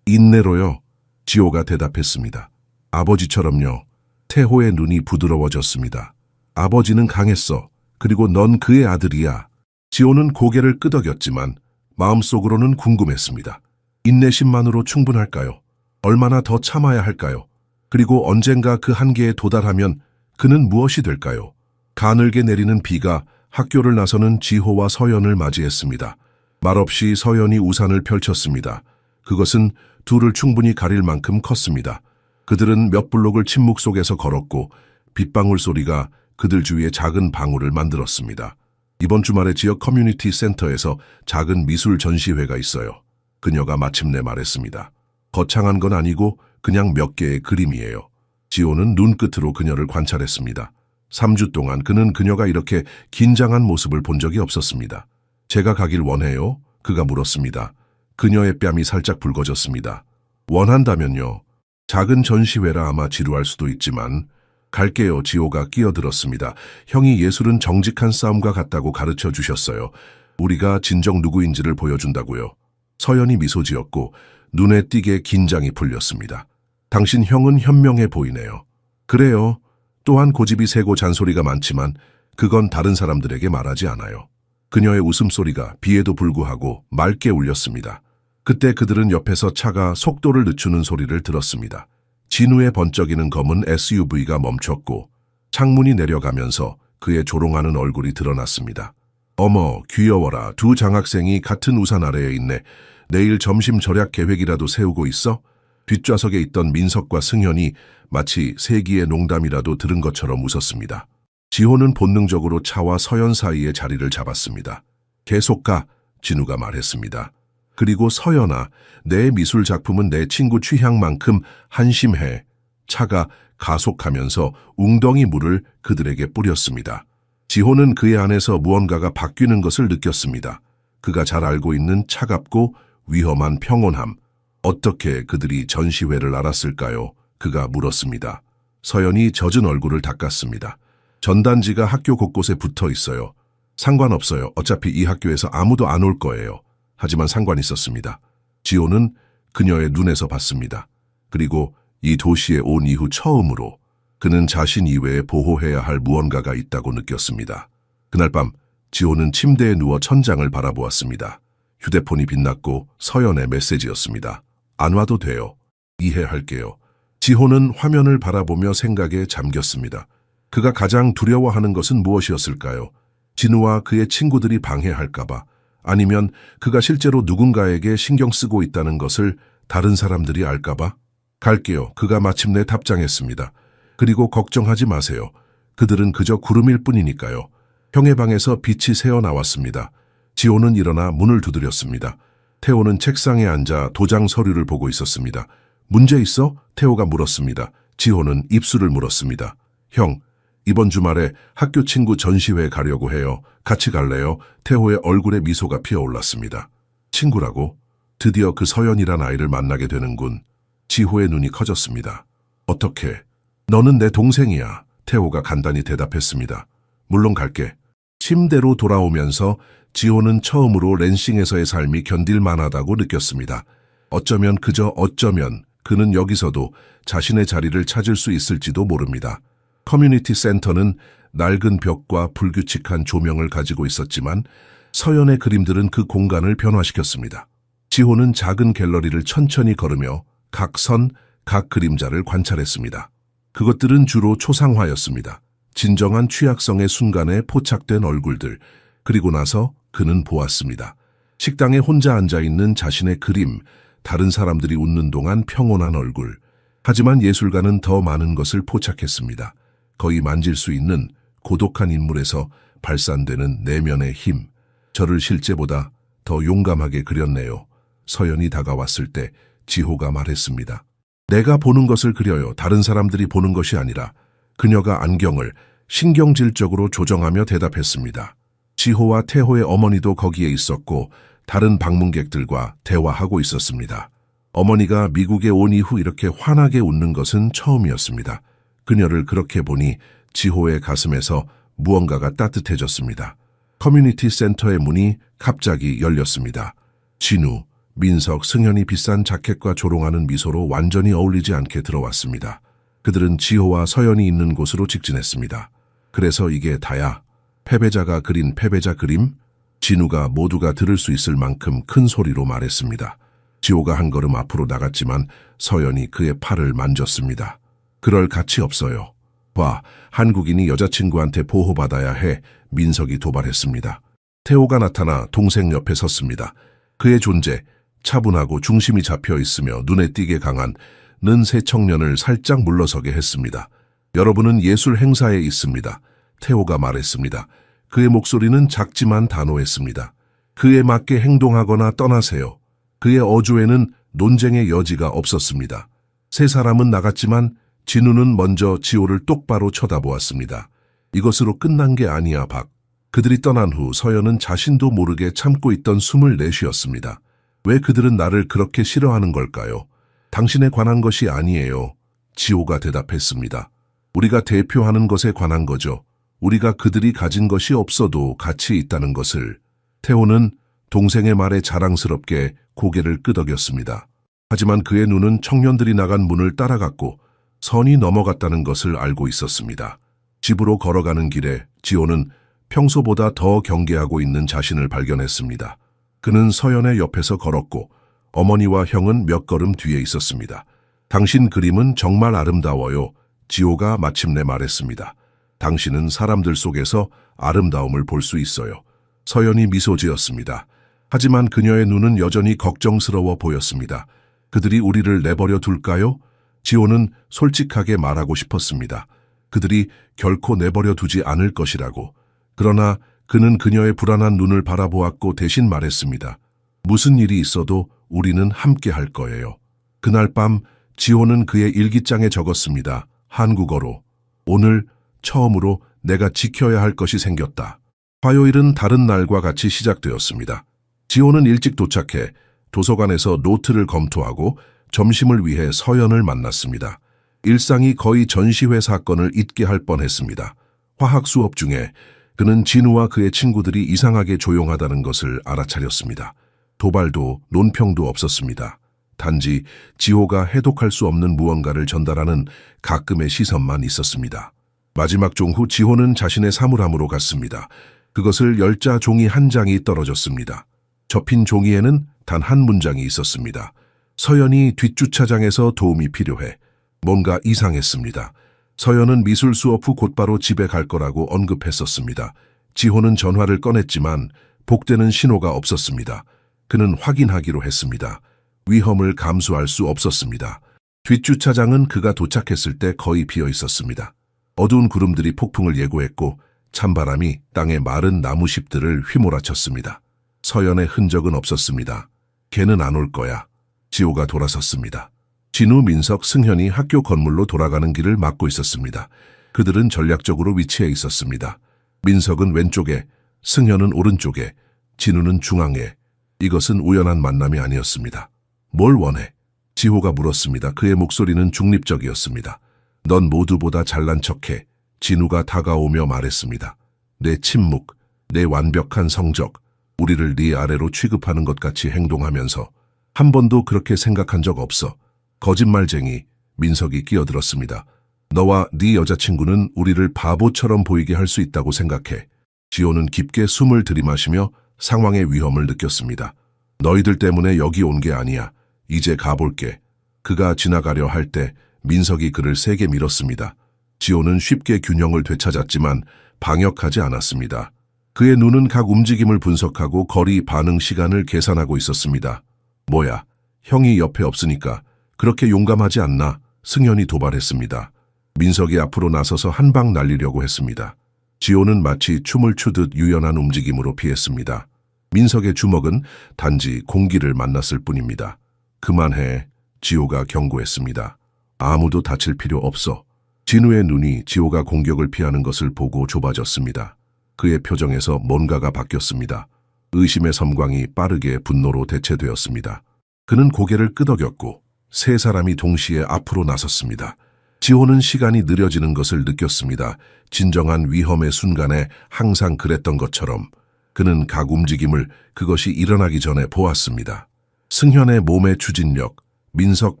[SPEAKER 1] 인내로요. 지호가 대답했습니다. 아버지처럼요. 태호의 눈이 부드러워졌습니다. 아버지는 강했어. 그리고 넌 그의 아들이야. 지호는 고개를 끄덕였지만 마음속으로는 궁금했습니다. 인내심만으로 충분할까요? 얼마나 더 참아야 할까요? 그리고 언젠가 그 한계에 도달하면 그는 무엇이 될까요? 가늘게 내리는 비가 학교를 나서는 지호와 서연을 맞이했습니다. 말없이 서연이 우산을 펼쳤습니다. 그것은 둘을 충분히 가릴 만큼 컸습니다. 그들은 몇 블록을 침묵 속에서 걸었고 빗방울 소리가 그들 주위에 작은 방울을 만들었습니다. 이번 주말에 지역 커뮤니티 센터에서 작은 미술 전시회가 있어요. 그녀가 마침내 말했습니다. 거창한 건 아니고 그냥 몇 개의 그림이에요. 지호는 눈끝으로 그녀를 관찰했습니다. 3주 동안 그는 그녀가 이렇게 긴장한 모습을 본 적이 없었습니다. 제가 가길 원해요? 그가 물었습니다. 그녀의 뺨이 살짝 붉어졌습니다. 원한다면요. 작은 전시회라 아마 지루할 수도 있지만 갈게요. 지호가 끼어들었습니다. 형이 예술은 정직한 싸움과 같다고 가르쳐 주셨어요. 우리가 진정 누구인지를 보여준다고요. 서연이 미소 지었고 눈에 띄게 긴장이 풀렸습니다. 당신 형은 현명해 보이네요. 그래요. 또한 고집이 세고 잔소리가 많지만 그건 다른 사람들에게 말하지 않아요. 그녀의 웃음소리가 비에도 불구하고 맑게 울렸습니다. 그때 그들은 옆에서 차가 속도를 늦추는 소리를 들었습니다. 진우의 번쩍이는 검은 SUV가 멈췄고 창문이 내려가면서 그의 조롱하는 얼굴이 드러났습니다. 어머, 귀여워라. 두 장학생이 같은 우산 아래에 있네. 내일 점심 절약 계획이라도 세우고 있어? 뒷좌석에 있던 민석과 승현이 마치 세기의 농담이라도 들은 것처럼 웃었습니다. 지호는 본능적으로 차와 서연 사이의 자리를 잡았습니다. 계속 가, 진우가 말했습니다. 그리고 서연아, 내 미술 작품은 내 친구 취향만큼 한심해. 차가 가속하면서 웅덩이 물을 그들에게 뿌렸습니다. 지호는 그의 안에서 무언가가 바뀌는 것을 느꼈습니다. 그가 잘 알고 있는 차갑고 위험한 평온함. 어떻게 그들이 전시회를 알았을까요? 그가 물었습니다. 서연이 젖은 얼굴을 닦았습니다. 전단지가 학교 곳곳에 붙어 있어요. 상관없어요. 어차피 이 학교에서 아무도 안 올 거예요. 하지만 상관 있었습니다. 지호는 그녀의 눈에서 봤습니다. 그리고 이 도시에 온 이후 처음으로 그는 자신 이외에 보호해야 할 무언가가 있다고 느꼈습니다. 그날 밤 지호는 침대에 누워 천장을 바라보았습니다. 휴대폰이 빛났고 서연의 메시지였습니다. 안 와도 돼요. 이해할게요. 지호는 화면을 바라보며 생각에 잠겼습니다. 그가 가장 두려워하는 것은 무엇이었을까요? 진우와 그의 친구들이 방해할까봐, 아니면 그가 실제로 누군가에게 신경 쓰고 있다는 것을 다른 사람들이 알까봐? 갈게요. 그가 마침내 답장했습니다. 그리고 걱정하지 마세요. 그들은 그저 구름일 뿐이니까요. 형의 방에서 빛이 새어 나왔습니다. 지호는 일어나 문을 두드렸습니다. 태호는 책상에 앉아 도장 서류를 보고 있었습니다. 문제 있어? 태호가 물었습니다. 지호는 입술을 물었습니다. 형, 이번 주말에 학교 친구 전시회에 가려고 해요. 같이 갈래요? 태호의 얼굴에 미소가 피어올랐습니다. 친구라고? 드디어 그 서연이란 아이를 만나게 되는군. 지호의 눈이 커졌습니다. 어떻게? 너는 내 동생이야. 태호가 간단히 대답했습니다. 물론 갈게. 침대로 돌아오면서 지호는 처음으로 랜싱에서의 삶이 견딜만하다고 느꼈습니다. 어쩌면 그저 어쩌면 그는 여기서도 자신의 자리를 찾을 수 있을지도 모릅니다. 커뮤니티 센터는 낡은 벽과 불규칙한 조명을 가지고 있었지만 서연의 그림들은 그 공간을 변화시켰습니다. 지호는 작은 갤러리를 천천히 걸으며 각 선, 각 그림자를 관찰했습니다. 그것들은 주로 초상화였습니다. 진정한 취약성의 순간에 포착된 얼굴들. 그리고 나서 그는 보았습니다. 식당에 혼자 앉아있는 자신의 그림, 다른 사람들이 웃는 동안 평온한 얼굴. 하지만 예술가는 더 많은 것을 포착했습니다. 거의 만질 수 있는 고독한 인물에서 발산되는 내면의 힘, 저를 실제보다 더 용감하게 그렸네요. 서연이 다가왔을 때 지호가 말했습니다. 내가 보는 것을 그려요. 다른 사람들이 보는 것이 아니라. 그녀가 안경을 신경질적으로 조정하며 대답했습니다. 지호와 태호의 어머니도 거기에 있었고 다른 방문객들과 대화하고 있었습니다. 어머니가 미국에 온 이후 이렇게 환하게 웃는 것은 처음이었습니다. 그녀를 그렇게 보니 지호의 가슴에서 무언가가 따뜻해졌습니다. 커뮤니티 센터의 문이 갑자기 열렸습니다. 진우, 민석, 승현이 비싼 자켓과 조롱하는 미소로 완전히 어울리지 않게 들어왔습니다. 그들은 지호와 서연이 있는 곳으로 직진했습니다. 그래서 이게 다야? 패배자가 그린 패배자 그림? 진우가 모두가 들을 수 있을 만큼 큰 소리로 말했습니다. 지호가 한 걸음 앞으로 나갔지만 서연이 그의 팔을 만졌습니다. 그럴 가치 없어요. 봐, 한국인이 여자친구한테 보호받아야 해. 민석이 도발했습니다. 태호가 나타나 동생 옆에 섰습니다. 그의 존재, 차분하고 중심이 잡혀 있으며 눈에 띄게 강한 는새 청년을 살짝 물러서게 했습니다. 여러분은 예술 행사에 있습니다. 태호가 말했습니다. 그의 목소리는 작지만 단호했습니다. 그에 맞게 행동하거나 떠나세요. 그의 어조에는 논쟁의 여지가 없었습니다. 세 사람은 나갔지만 진우는 먼저 지호를 똑바로 쳐다보았습니다. 이것으로 끝난 게 아니야, 박. 그들이 떠난 후 서연은 자신도 모르게 참고 있던 숨을 내쉬었습니다. 왜 그들은 나를 그렇게 싫어하는 걸까요? 당신에 관한 것이 아니에요. 지호가 대답했습니다. 우리가 대표하는 것에 관한 거죠. 우리가 그들이 가진 것이 없어도 가치 있다는 것을. 태호는 동생의 말에 자랑스럽게 고개를 끄덕였습니다. 하지만 그의 눈은 청년들이 나간 문을 따라갔고 선이 넘어갔다는 것을 알고 있었습니다. 집으로 걸어가는 길에 지호는 평소보다 더 경계하고 있는 자신을 발견했습니다. 그는 서연의 옆에서 걸었고 어머니와 형은 몇 걸음 뒤에 있었습니다. 당신 그림은 정말 아름다워요. 지호가 마침내 말했습니다. 당신은 사람들 속에서 아름다움을 볼 수 있어요. 서연이 미소 지었습니다. 하지만 그녀의 눈은 여전히 걱정스러워 보였습니다. 그들이 우리를 내버려 둘까요? 지호는 솔직하게 말하고 싶었습니다. 그들이 결코 내버려 두지 않을 것이라고. 그러나 그는 그녀의 불안한 눈을 바라보았고 대신 말했습니다. 무슨 일이 있어도 우리는 함께 할 거예요. 그날 밤 지호는 그의 일기장에 적었습니다. 한국어로. 오늘 처음으로 내가 지켜야 할 것이 생겼다. 화요일은 다른 날과 같이 시작되었습니다. 지호는 일찍 도착해 도서관에서 노트를 검토하고 점심을 위해 서연을 만났습니다. 일상이 거의 전시회 사건을 잊게 할 뻔했습니다. 화학 수업 중에 그는 진우와 그의 친구들이 이상하게 조용하다는 것을 알아차렸습니다. 도발도 논평도 없었습니다. 단지 지호가 해독할 수 없는 무언가를 전달하는 가끔의 시선만 있었습니다. 마지막 종 후 지호는 자신의 사물함으로 갔습니다. 그것을 열자 종이 한 장이 떨어졌습니다. 접힌 종이에는 단 한 문장이 있었습니다. 서연이 뒷주차장에서 도움이 필요해. 뭔가 이상했습니다. 서연은 미술 수업 후 곧바로 집에 갈 거라고 언급했었습니다. 지호는 전화를 꺼냈지만 복되는 신호가 없었습니다. 그는 확인하기로 했습니다. 위험을 감수할 수 없었습니다. 뒷주차장은 그가 도착했을 때 거의 비어 있었습니다. 어두운 구름들이 폭풍을 예고했고 찬바람이 땅의 마른 나무잎들을 휘몰아쳤습니다. 서연의 흔적은 없었습니다. 걔는 안 올 거야. 지호가 돌아섰습니다. 진우, 민석, 승현이 학교 건물로 돌아가는 길을 막고 있었습니다. 그들은 전략적으로 위치해 있었습니다. 민석은 왼쪽에, 승현은 오른쪽에, 진우는 중앙에. 이것은 우연한 만남이 아니었습니다. 뭘 원해? 지호가 물었습니다. 그의 목소리는 중립적이었습니다. 넌 모두보다 잘난 척해. 진우가 다가오며 말했습니다. 내 침묵, 내 완벽한 성적, 우리를 네 아래로 취급하는 것 같이 행동하면서 한 번도 그렇게 생각한 적 없어. 거짓말쟁이. 민석이 끼어들었습니다. 너와 네 여자친구는 우리를 바보처럼 보이게 할 수 있다고 생각해. 지호는 깊게 숨을 들이마시며 상황의 위험을 느꼈습니다. 너희들 때문에 여기 온 게 아니야. 이제 가볼게. 그가 지나가려 할 때 민석이 그를 세게 밀었습니다. 지호는 쉽게 균형을 되찾았지만 방역하지 않았습니다. 그의 눈은 각 움직임을 분석하고 거리 반응 시간을 계산하고 있었습니다. 뭐야, 형이 옆에 없으니까 그렇게 용감하지 않나? 승현이 도발했습니다. 민석이 앞으로 나서서 한 방 날리려고 했습니다. 지호는 마치 춤을 추듯 유연한 움직임으로 피했습니다. 민석의 주먹은 단지 공기를 만났을 뿐입니다. 그만해, 지호가 경고했습니다. 아무도 다칠 필요 없어. 진우의 눈이 지호가 공격을 피하는 것을 보고 좁아졌습니다. 그의 표정에서 뭔가가 바뀌었습니다. 의심의 섬광이 빠르게 분노로 대체되었습니다. 그는 고개를 끄덕였고 세 사람이 동시에 앞으로 나섰습니다. 지호는 시간이 느려지는 것을 느꼈습니다. 진정한 위험의 순간에 항상 그랬던 것처럼 그는 각 움직임을 그것이 일어나기 전에 보았습니다. 승현의 몸의 추진력, 민석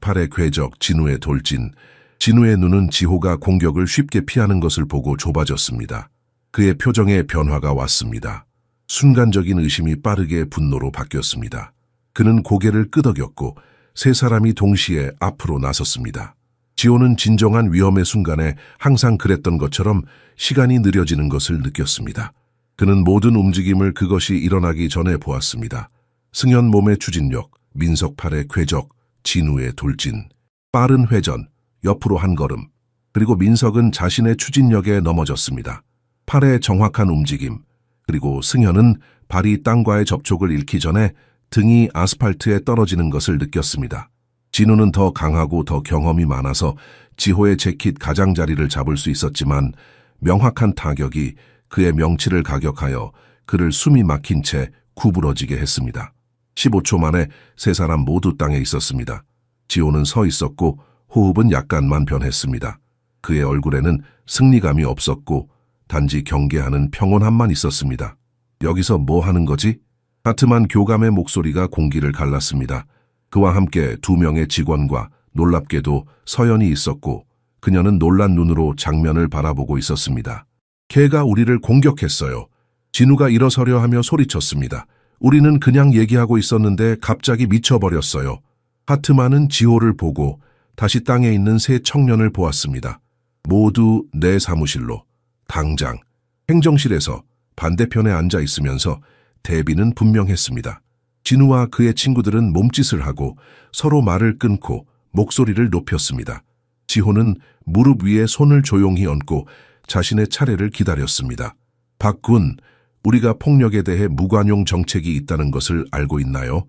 [SPEAKER 1] 팔의 궤적, 진우의 돌진. 진우의 눈은 지호가 공격을 쉽게 피하는 것을 보고 좁아졌습니다. 그의 표정에 변화가 왔습니다. 순간적인 의심이 빠르게 분노로 바뀌었습니다. 그는 고개를 끄덕였고 세 사람이 동시에 앞으로 나섰습니다. 지호는 진정한 위험의 순간에 항상 그랬던 것처럼 시간이 느려지는 것을 느꼈습니다. 그는 모든 움직임을 그것이 일어나기 전에 보았습니다. 승현 몸의 추진력, 민석 팔의 궤적, 진우의 돌진, 빠른 회전, 옆으로 한 걸음, 그리고 민석은 자신의 추진력에 넘어졌습니다. 팔의 정확한 움직임, 그리고 승현은 발이 땅과의 접촉을 잃기 전에 등이 아스팔트에 떨어지는 것을 느꼈습니다. 진우는 더 강하고 더 경험이 많아서 지호의 재킷 가장자리를 잡을 수 있었지만 명확한 타격이 그의 명치를 가격하여 그를 숨이 막힌 채 구부러지게 했습니다. 15초 만에 세 사람 모두 땅에 있었습니다. 지호는 서 있었고 호흡은 약간만 변했습니다. 그의 얼굴에는 승리감이 없었고 단지 경계하는 평온함만 있었습니다. 여기서 뭐 하는 거지? 하트만 교감의 목소리가 공기를 갈랐습니다. 그와 함께 두 명의 직원과 놀랍게도 서연이 있었고 그녀는 놀란 눈으로 장면을 바라보고 있었습니다. 걔가 우리를 공격했어요. 진우가 일어서려 하며 소리쳤습니다. 우리는 그냥 얘기하고 있었는데 갑자기 미쳐버렸어요. 하트만은 지호를 보고 다시 땅에 있는 세 청년을 보았습니다. 모두 내 사무실로, 당장. 행정실에서 반대편에 앉아 있으면서 대비는 분명했습니다. 진우와 그의 친구들은 몸짓을 하고 서로 말을 끊고 목소리를 높였습니다. 지호는 무릎 위에 손을 조용히 얹고 자신의 차례를 기다렸습니다. 박군, 우리가 폭력에 대해 무관용 정책이 있다는 것을 알고 있나요?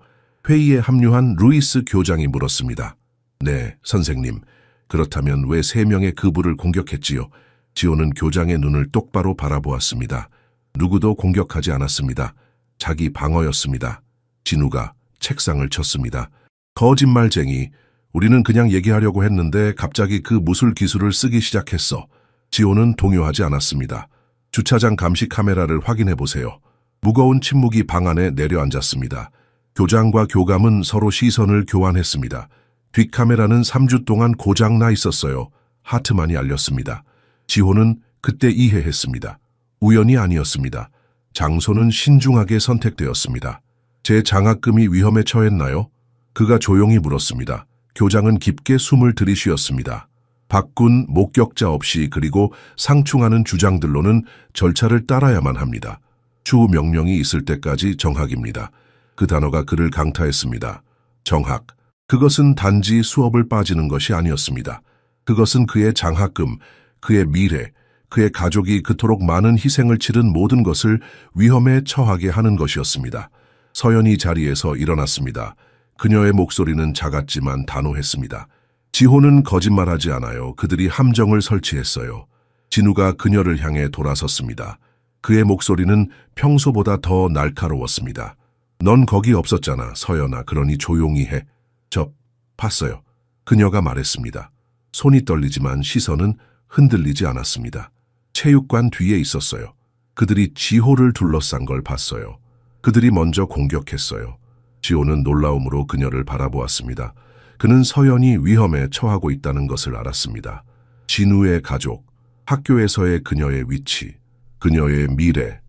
[SPEAKER 1] 회의에 합류한 루이스 교장이 물었습니다. 네, 선생님. 그렇다면 왜 3명의 그부를 공격했지요? 지호는 교장의 눈을 똑바로 바라보았습니다. 누구도 공격하지 않았습니다. 자기 방어였습니다. 진우가 책상을 쳤습니다. 거짓말쟁이, 우리는 그냥 얘기하려고 했는데 갑자기 그 무술 기술을 쓰기 시작했어. 지호는 동요하지 않았습니다. 주차장 감시 카메라를 확인해 보세요. 무거운 침묵이 방 안에 내려앉았습니다. 교장과 교감은 서로 시선을 교환했습니다. 뒷카메라는 3주 동안 고장나 있었어요. 하트만이 알렸습니다. 지호는 그때 이해했습니다. 우연이 아니었습니다. 장소는 신중하게 선택되었습니다. 제 장학금이 위험에 처했나요? 그가 조용히 물었습니다. 교장은 깊게 숨을 들이쉬었습니다. 박군 목격자 없이 그리고 상충하는 주장들로는 절차를 따라야만 합니다. 추후 명령이 있을 때까지 정학입니다. 그 단어가 그를 강타했습니다. 정학. 그것은 단지 수업을 빠지는 것이 아니었습니다. 그것은 그의 장학금, 그의 미래, 그의 가족이 그토록 많은 희생을 치른 모든 것을 위험에 처하게 하는 것이었습니다. 서연이 자리에서 일어났습니다. 그녀의 목소리는 작았지만 단호했습니다. 지호는 거짓말하지 않아요. 그들이 함정을 설치했어요. 진우가 그녀를 향해 돌아섰습니다. 그의 목소리는 평소보다 더 날카로웠습니다. 넌 거기 없었잖아, 서연아. 그러니 조용히 해. 저 봤어요. 그녀가 말했습니다. 손이 떨리지만 시선은 흔들리지 않았습니다. 체육관 뒤에 있었어요. 그들이 지호를 둘러싼 걸 봤어요. 그들이 먼저 공격했어요. 지호는 놀라움으로 그녀를 바라보았습니다. 그는 서연이 위험에 처하고 있다는 것을 알았습니다. 진우의 가족, 학교에서의 그녀의 위치, 그녀의 미래.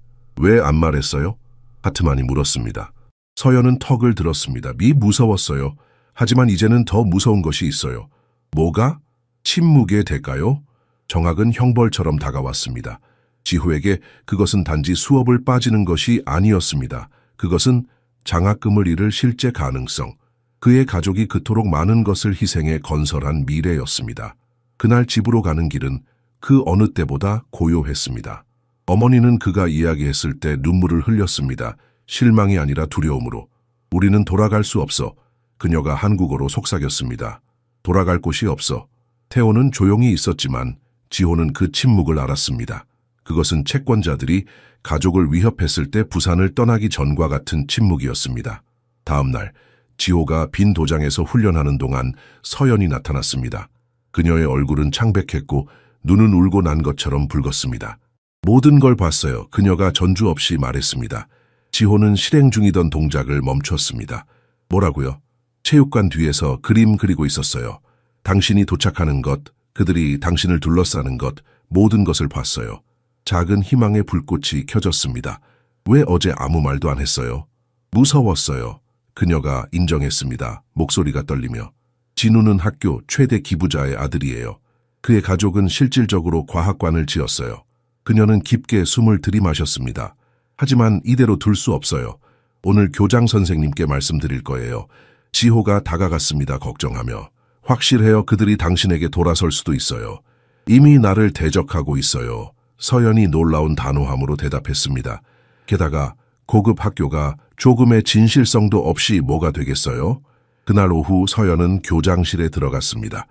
[SPEAKER 1] 왜 안 말했어요? 하트만이 물었습니다. 서연은 턱을 들었습니다. 무서웠어요. 하지만 이제는 더 무서운 것이 있어요. 뭐가? 침묵의 대가요? 정학은 형벌처럼 다가왔습니다. 지호에게 그것은 단지 수업을 빠지는 것이 아니었습니다. 그것은 장학금을 잃을 실제 가능성, 그의 가족이 그토록 많은 것을 희생해 건설한 미래였습니다. 그날 집으로 가는 길은 그 어느 때보다 고요했습니다. 어머니는 그가 이야기했을 때 눈물을 흘렸습니다. 실망이 아니라 두려움으로. 우리는 돌아갈 수 없어. 그녀가 한국어로 속삭였습니다. 돌아갈 곳이 없어. 태호는 조용히 있었지만 지호는 그 침묵을 알았습니다. 그것은 채권자들이 가족을 위협했을 때 부산을 떠나기 전과 같은 침묵이었습니다. 다음 날 지호가 빈 도장에서 훈련하는 동안 서연이 나타났습니다. 그녀의 얼굴은 창백했고 눈은 울고 난 것처럼 붉었습니다. 모든 걸 봤어요. 그녀가 전주 없이 말했습니다. 지호는 실행 중이던 동작을 멈췄습니다. 뭐라고요? 체육관 뒤에서 그림 그리고 있었어요. 당신이 도착하는 것, 그들이 당신을 둘러싸는 것, 모든 것을 봤어요. 작은 희망의 불꽃이 켜졌습니다. 왜 어제 아무 말도 안 했어요? 무서웠어요. 그녀가 인정했습니다. 목소리가 떨리며. 진우는 학교 최대 기부자의 아들이에요. 그의 가족은 실질적으로 과학관을 지었어요. 그녀는 깊게 숨을 들이마셨습니다. 하지만 이대로 둘 수 없어요. 오늘 교장 선생님께 말씀드릴 거예요. 지호가 다가갔습니다. 걱정하며. 확실해요. 그들이 당신에게 돌아설 수도 있어요. 이미 나를 대적하고 있어요. 서연이 놀라운 단호함으로 대답했습니다. 게다가 고급 학교가 조금의 진실성도 없이 뭐가 되겠어요? 그날 오후 서연은 교장실에 들어갔습니다.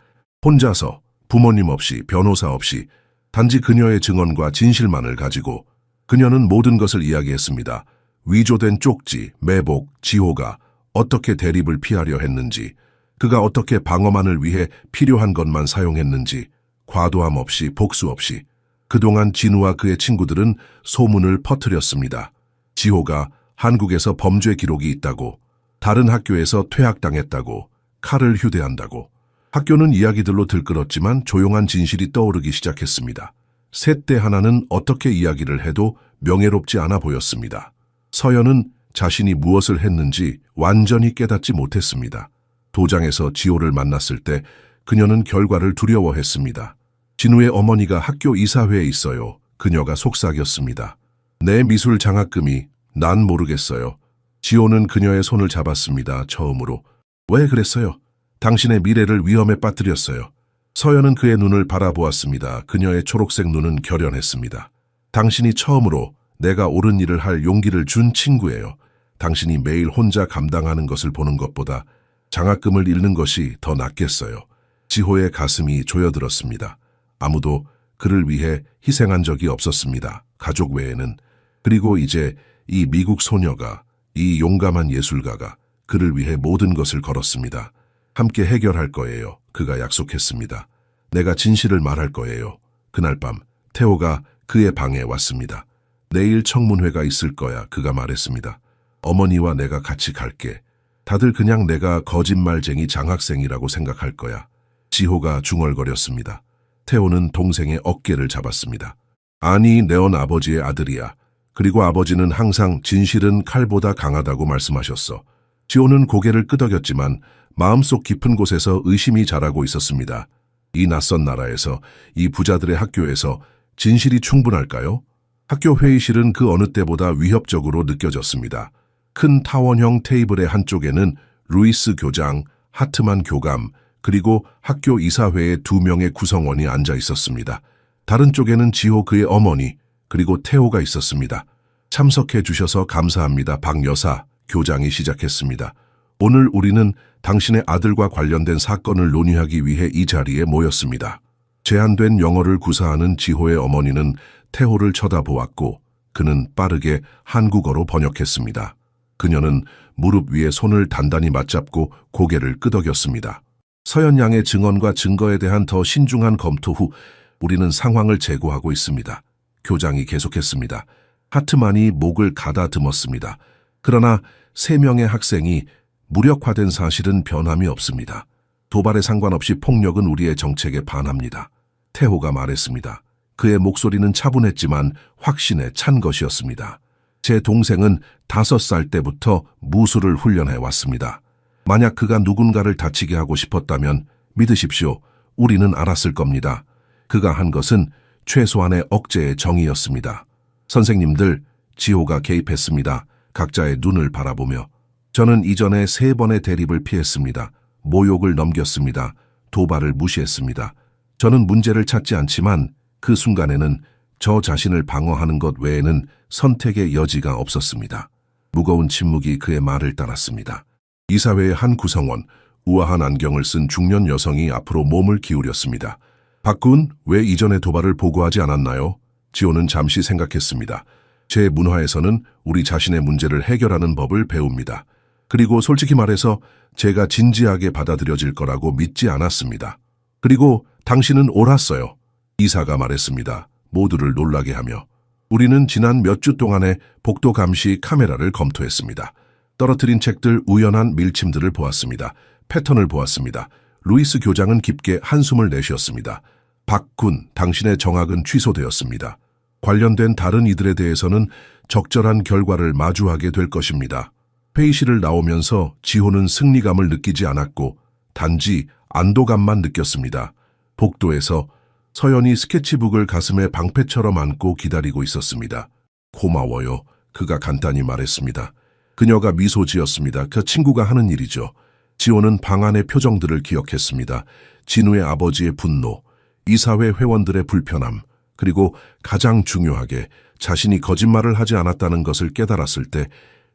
[SPEAKER 1] 혼자서, 부모님 없이, 변호사 없이, 단지 그녀의 증언과 진실만을 가지고 그녀는 모든 것을 이야기했습니다. 위조된 쪽지, 매복, 지호가 어떻게 대립을 피하려 했는지, 그가 어떻게 방어만을 위해 필요한 것만 사용했는지, 과도함 없이 복수 없이. 그동안 진우와 그의 친구들은 소문을 퍼뜨렸습니다. 지호가 한국에서 범죄 기록이 있다고, 다른 학교에서 퇴학당했다고, 칼을 휴대한다고. 학교는 이야기들로 들끓었지만 조용한 진실이 떠오르기 시작했습니다. 셋대 하나는 어떻게 이야기를 해도 명예롭지 않아 보였습니다. 서연은 자신이 무엇을 했는지 완전히 깨닫지 못했습니다. 도장에서 지호를 만났을 때 그녀는 결과를 두려워했습니다. 진우의 어머니가 학교 이사회에 있어요. 그녀가 속삭였습니다. 내 미술 장학금이, 난 모르겠어요. 지호는 그녀의 손을 잡았습니다. 처음으로. 왜 그랬어요? 당신의 미래를 위험에 빠뜨렸어요. 서연은 그의 눈을 바라보았습니다. 그녀의 초록색 눈은 결연했습니다. 당신이 처음으로 내가 옳은 일을 할 용기를 준 친구예요. 당신이 매일 혼자 감당하는 것을 보는 것보다 장학금을 잃는 것이 더 낫겠어요. 지호의 가슴이 조여들었습니다. 아무도 그를 위해 희생한 적이 없었습니다. 가족 외에는. 그리고 이제 이 미국 소녀가, 이 용감한 예술가가 그를 위해 모든 것을 걸었습니다. 함께 해결할 거예요. 그가 약속했습니다. 내가 진실을 말할 거예요. 그날 밤 태호가 그의 방에 왔습니다. 내일 청문회가 있을 거야. 그가 말했습니다. 어머니와 내가 같이 갈게. 다들 그냥 내가 거짓말쟁이 장학생이라고 생각할 거야. 지호가 중얼거렸습니다. 태호는 동생의 어깨를 잡았습니다. 아니, 내온 아버지의 아들이야. 그리고 아버지는 항상 진실은 칼보다 강하다고 말씀하셨어. 지호는 고개를 끄덕였지만 마음속 깊은 곳에서 의심이 자라고 있었습니다. 이 낯선 나라에서, 이 부자들의 학교에서 진실이 충분할까요? 학교 회의실은 그 어느 때보다 위협적으로 느껴졌습니다. 큰 타원형 테이블의 한쪽에는 루이스 교장, 하트만 교감, 그리고 학교 이사회의 2명의 구성원이 앉아 있었습니다. 다른 쪽에는 지호 그의 어머니, 그리고 태호가 있었습니다. 참석해 주셔서 감사합니다. 박 여사, 교장이 시작했습니다. 오늘 우리는 당신의 아들과 관련된 사건을 논의하기 위해 이 자리에 모였습니다. 제한된 영어를 구사하는 지호의 어머니는 태호를 쳐다보았고 그는 빠르게 한국어로 번역했습니다. 그녀는 무릎 위에 손을 단단히 맞잡고 고개를 끄덕였습니다. 서연 양의 증언과 증거에 대한 더 신중한 검토 후 우리는 상황을 재고하고 있습니다. 교장이 계속했습니다. 하트만이 목을 가다듬었습니다. 그러나 3명의 학생이 무력화된 사실은 변함이 없습니다. 도발에 상관없이 폭력은 우리의 정책에 반합니다. 태호가 말했습니다. 그의 목소리는 차분했지만 확신에 찬 것이었습니다. 제 동생은 5살 때부터 무술을 훈련해 왔습니다. 만약 그가 누군가를 다치게 하고 싶었다면 믿으십시오. 우리는 알았을 겁니다. 그가 한 것은 최소한의 억제의 정의였습니다. 선생님들, 지호가 개입했습니다. 각자의 눈을 바라보며. 저는 이전에 3번의 대립을 피했습니다. 모욕을 넘겼습니다. 도발을 무시했습니다. 저는 문제를 찾지 않지만 그 순간에는 저 자신을 방어하는 것 외에는 선택의 여지가 없었습니다. 무거운 침묵이 그의 말을 따랐습니다. 이사회의 한 구성원, 우아한 안경을 쓴 중년 여성이 앞으로 몸을 기울였습니다. 박군, 왜 이전의 도발을 보고하지 않았나요? 지호는 잠시 생각했습니다. 제 문화에서는 우리 자신의 문제를 해결하는 법을 배웁니다. 그리고 솔직히 말해서 제가 진지하게 받아들여질 거라고 믿지 않았습니다. 그리고 당신은 옳았어요. 이사가 말했습니다. 모두를 놀라게 하며. 우리는 지난 몇 주 동안의 복도 감시 카메라를 검토했습니다. 떨어뜨린 책들, 우연한 밀침들을 보았습니다. 패턴을 보았습니다. 루이스 교장은 깊게 한숨을 내쉬었습니다. 박군, 당신의 정학은 취소되었습니다. 관련된 다른 이들에 대해서는 적절한 결과를 마주하게 될 것입니다. 회의실을 나오면서 지호는 승리감을 느끼지 않았고 단지 안도감만 느꼈습니다. 복도에서 서연이 스케치북을 가슴에 방패처럼 안고 기다리고 있었습니다. 고마워요. 그가 간단히 말했습니다. 그녀가 미소 지었습니다. 그 친구가 하는 일이죠. 지호는 방 안의 표정들을 기억했습니다. 진우의 아버지의 분노, 이사회 회원들의 불편함, 그리고 가장 중요하게 자신이 거짓말을 하지 않았다는 것을 깨달았을 때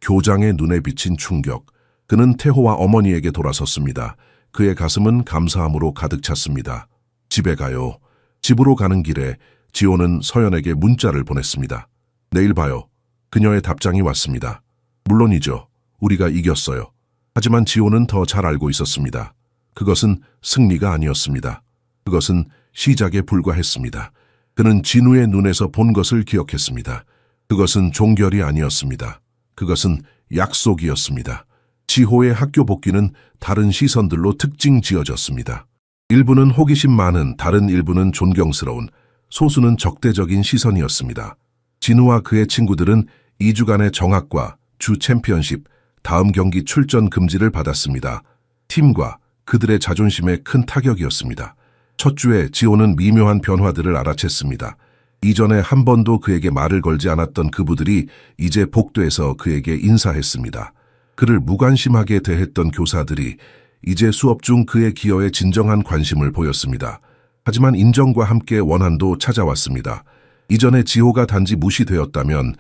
[SPEAKER 1] 교장의 눈에 비친 충격. 그는 태호와 어머니에게 돌아섰습니다. 그의 가슴은 감사함으로 가득 찼습니다. 집에 가요. 집으로 가는 길에 지호는 서연에게 문자를 보냈습니다. 내일 봐요. 그녀의 답장이 왔습니다. 물론이죠. 우리가 이겼어요. 하지만 지호는 더 잘 알고 있었습니다. 그것은 승리가 아니었습니다. 그것은 시작에 불과했습니다. 그는 진우의 눈에서 본 것을 기억했습니다. 그것은 종결이 아니었습니다. 그것은 약속이었습니다. 지호의 학교 복귀는 다른 시선들로 특징 지어졌습니다. 일부는 호기심 많은, 다른 일부는 존경스러운, 소수는 적대적인 시선이었습니다. 진우와 그의 친구들은 2주간의 정학과 주 챔피언십, 다음 경기 출전 금지를 받았습니다. 팀과 그들의 자존심에 큰 타격이었습니다. 첫 주에 지호는 미묘한 변화들을 알아챘습니다. 이전에 한 번도 그에게 말을 걸지 않았던 그부들이 이제 복도에서 그에게 인사했습니다. 그를 무관심하게 대했던 교사들이 이제 수업 중 그의 기여에 진정한 관심을 보였습니다. 하지만 인정과 함께 원한도 찾아왔습니다. 이전에 지호가 단지 무시되었다면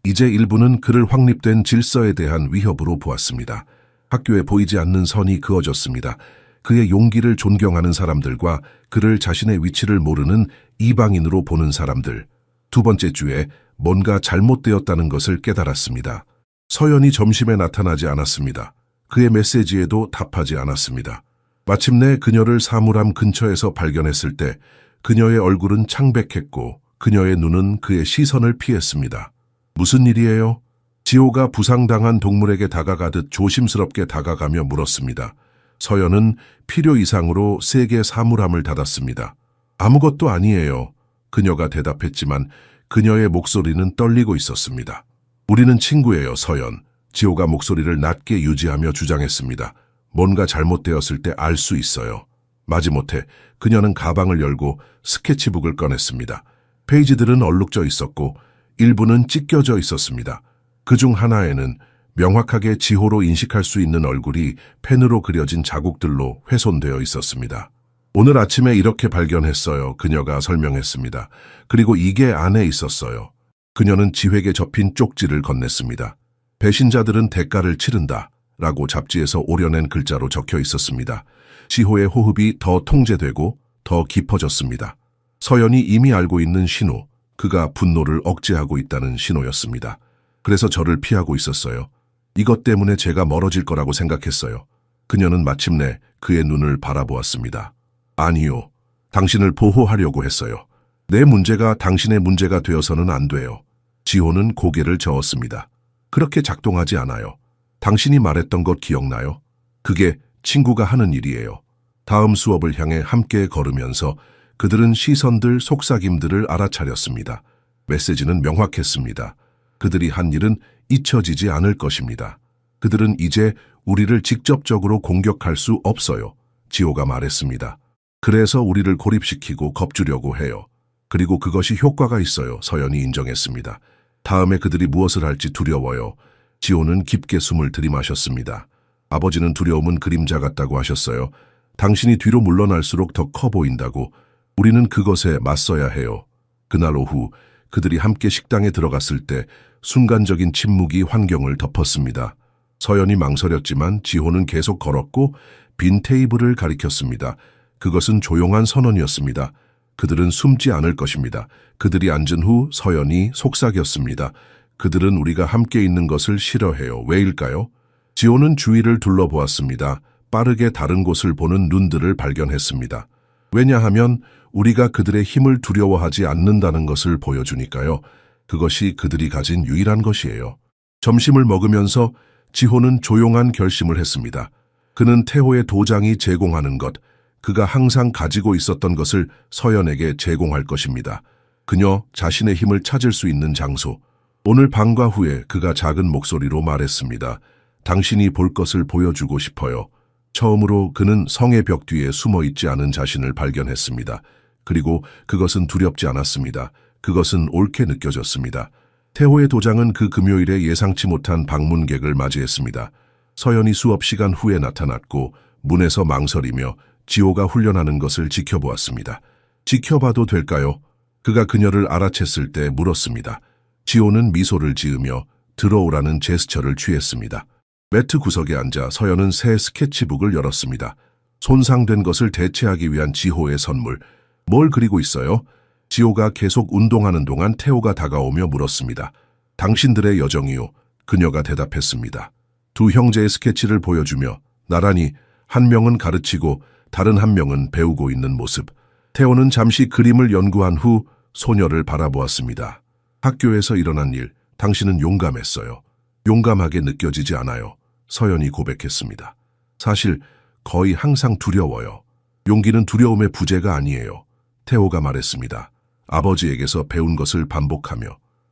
[SPEAKER 1] 이제 일부는 그를 확립된 질서에 대한 위협으로 보았습니다. 학교에 보이지 않는 선이 그어졌습니다. 그의 용기를 존경하는 사람들과 그를 자신의 위치를 모르는 이방인으로 보는 사람들. 두 번째 주에 뭔가 잘못되었다는 것을 깨달았습니다. 서연이 점심에 나타나지 않았습니다. 그의 메시지에도 답하지 않았습니다. 마침내 그녀를 사물함 근처에서 발견했을 때 그녀의 얼굴은 창백했고 그녀의 눈은 그의 시선을 피했습니다. 무슨 일이에요? 지호가 부상당한 동물에게 다가가듯 조심스럽게 다가가며 물었습니다. 서연은 필요 이상으로 세게 사물함을 닫았습니다. 아무것도 아니에요. 그녀가 대답했지만 그녀의 목소리는 떨리고 있었습니다. 우리는 친구예요, 서연. 지호가 목소리를 낮게 유지하며 주장했습니다. 뭔가 잘못되었을 때 알 수 있어요. 마지못해 그녀는 가방을 열고 스케치북을 꺼냈습니다. 페이지들은 얼룩져 있었고 일부는 찢겨져 있었습니다. 그중 하나에는 명확하게 지호로 인식할 수 있는 얼굴이 펜으로 그려진 자국들로 훼손되어 있었습니다. 오늘 아침에 이렇게 발견했어요. 그녀가 설명했습니다. 그리고 이게 안에 있었어요. 그녀는 지획에 접힌 쪽지를 건넸습니다. 배신자들은 대가를 치른다 라고 잡지에서 오려낸 글자로 적혀 있었습니다. 지호의 호흡이 더 통제되고 더 깊어졌습니다. 서연이 이미 알고 있는 신호, 그가 분노를 억제하고 있다는 신호였습니다. 그래서 저를 피하고 있었어요. 이것 때문에 제가 멀어질 거라고 생각했어요. 그녀는 마침내 그의 눈을 바라보았습니다. 아니요. 당신을 보호하려고 했어요. 내 문제가 당신의 문제가 되어서는 안 돼요. 지호는 고개를 저었습니다. 그렇게 작동하지 않아요. 당신이 말했던 것 기억나요? 그게 친구가 하는 일이에요. 다음 수업을 향해 함께 걸으면서 그들은 시선들, 속삭임들을 알아차렸습니다. 메시지는 명확했습니다. 그들이 한 일은 잊혀지지 않을 것입니다. 그들은 이제 우리를 직접적으로 공격할 수 없어요. 지호가 말했습니다. 그래서 우리를 고립시키고 겁주려고 해요. 그리고 그것이 효과가 있어요. 서연이 인정했습니다. 다음에 그들이 무엇을 할지 두려워요. 지호는 깊게 숨을 들이마셨습니다. 아버지는 두려움은 그림자 같다고 하셨어요. 당신이 뒤로 물러날수록 더 커 보인다고. 우리는 그것에 맞서야 해요. 그날 오후 그들이 함께 식당에 들어갔을 때 순간적인 침묵이 환경을 덮었습니다. 서연이 망설였지만 지호는 계속 걸었고 빈 테이블을 가리켰습니다. 그것은 조용한 선언이었습니다. 그들은 숨지 않을 것입니다. 그들이 앉은 후 서연이 속삭였습니다. 그들은 우리가 함께 있는 것을 싫어해요. 왜일까요? 지호는 주위를 둘러보았습니다. 빠르게 다른 곳을 보는 눈들을 발견했습니다. 왜냐하면 우리가 그들의 힘을 두려워하지 않는다는 것을 보여주니까요. 그것이 그들이 가진 유일한 것이에요. 점심을 먹으면서 지호는 조용한 결심을 했습니다. 그는 태호의 도장이 제공하는 것, 그가 항상 가지고 있었던 것을 서연에게 제공할 것입니다. 그녀 자신의 힘을 찾을 수 있는 장소. 오늘 밤과 후에 그가 작은 목소리로 말했습니다. 당신이 볼 것을 보여주고 싶어요. 처음으로 그는 성의 벽 뒤에 숨어있지 않은 자신을 발견했습니다. 그리고 그것은 두렵지 않았습니다. 그것은 옳게 느껴졌습니다. 태호의 도장은 그 금요일에 예상치 못한 방문객을 맞이했습니다. 서연이 수업 시간 후에 나타났고 문에서 망설이며 지호가 훈련하는 것을 지켜보았습니다. 지켜봐도 될까요? 그가 그녀를 알아챘을 때 물었습니다. 지호는 미소를 지으며 들어오라는 제스처를 취했습니다. 매트 구석에 앉아 서연은 새 스케치북을 열었습니다. 손상된 것을 대체하기 위한 지호의 선물. 뭘 그리고 있어요? 지호가 계속 운동하는 동안 태호가 다가오며 물었습니다. 당신들의 여정이요. 그녀가 대답했습니다. 두 형제의 스케치를 보여주며 나란히 한 명은 가르치고 다른 한 명은 배우고 있는 모습. 태호는 잠시 그림을 연구한 후 소녀를 바라보았습니다. 학교에서 일어난 일, 당신은 용감했어요. 용감하게 느껴지지 않아요. 서연이 고백했습니다. 사실 거의 항상 두려워요. 용기는 두려움의 부재가 아니에요. 태호가 말했습니다. 아버지에게서 배운 것을 반복하며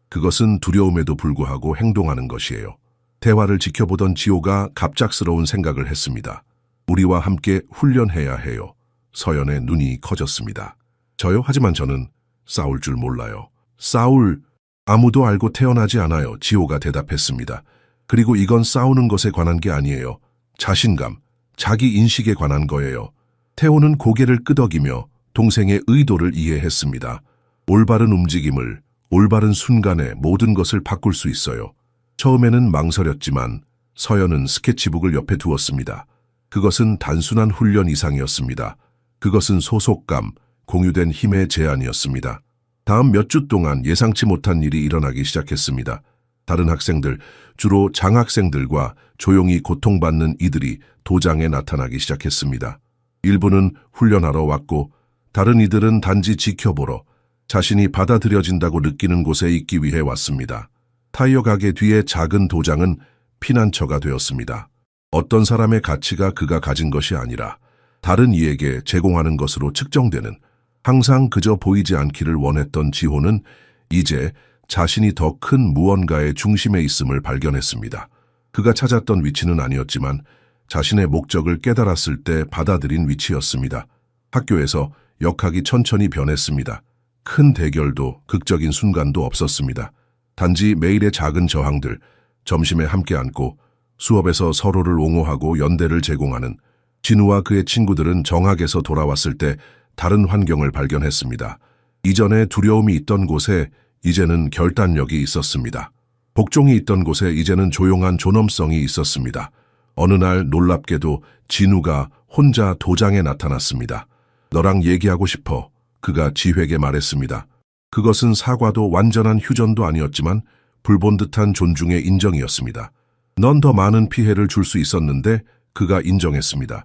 [SPEAKER 1] 그것은 두려움에도 불구하고 행동하는 것이에요. 대화를 지켜보던 지호가 갑작스러운 생각을 했습니다. 우리와 함께 훈련해야 해요. 서연의 눈이 커졌습니다. 저요? 하지만 저는 싸울 줄 몰라요. 싸울? 아무도 알고 태어나지 않아요. 지호가 대답했습니다. 그리고 이건 싸우는 것에 관한 게 아니에요. 자신감, 자기 인식에 관한 거예요. 태호는 고개를 끄덕이며 동생의 의도를 이해했습니다. 올바른 움직임을, 올바른 순간에 모든 것을 바꿀 수 있어요. 처음에는 망설였지만 서연은 스케치북을 옆에 두었습니다. 그것은 단순한 훈련 이상이었습니다. 그것은 소속감, 공유된 힘의 제안이었습니다. 다음 몇 주 동안 예상치 못한 일이 일어나기 시작했습니다. 다른 학생들, 주로 장학생들과 조용히 고통받는 이들이 도장에 나타나기 시작했습니다. 일부는 훈련하러 왔고 다른 이들은 단지 지켜보러 자신이 받아들여진다고 느끼는 곳에 있기 위해 왔습니다. 타이어 가게 뒤에 작은 도장은 피난처가 되었습니다. 어떤 사람의 가치가 그가 가진 것이 아니라 다른 이에게 제공하는 것으로 측정되는 항상 그저 보이지 않기를 원했던 지호는 이제 자신이 더 큰 무언가의 중심에 있음을 발견했습니다. 그가 찾았던 위치는 아니었지만 자신의 목적을 깨달았을 때 받아들인 위치였습니다. 학교에서 역학이 천천히 변했습니다. 큰 대결도 극적인 순간도 없었습니다. 단지 매일의 작은 저항들, 점심에 함께 앉고 수업에서 서로를 옹호하고 연대를 제공하는 진우와 그의 친구들은 정학에서 돌아왔을 때 다른 환경을 발견했습니다. 이전에 두려움이 있던 곳에 이제는 결단력이 있었습니다. 복종이 있던 곳에 이제는 조용한 존엄성이 있었습니다. 어느 날 놀랍게도 진우가 혼자 도장에 나타났습니다. 너랑 얘기하고 싶어. 그가 지회에게 말했습니다. 그것은 사과도 완전한 휴전도 아니었지만 불본 듯한 존중의 인정이었습니다. 넌 더 많은 피해를 줄 수 있었는데 그가 인정했습니다.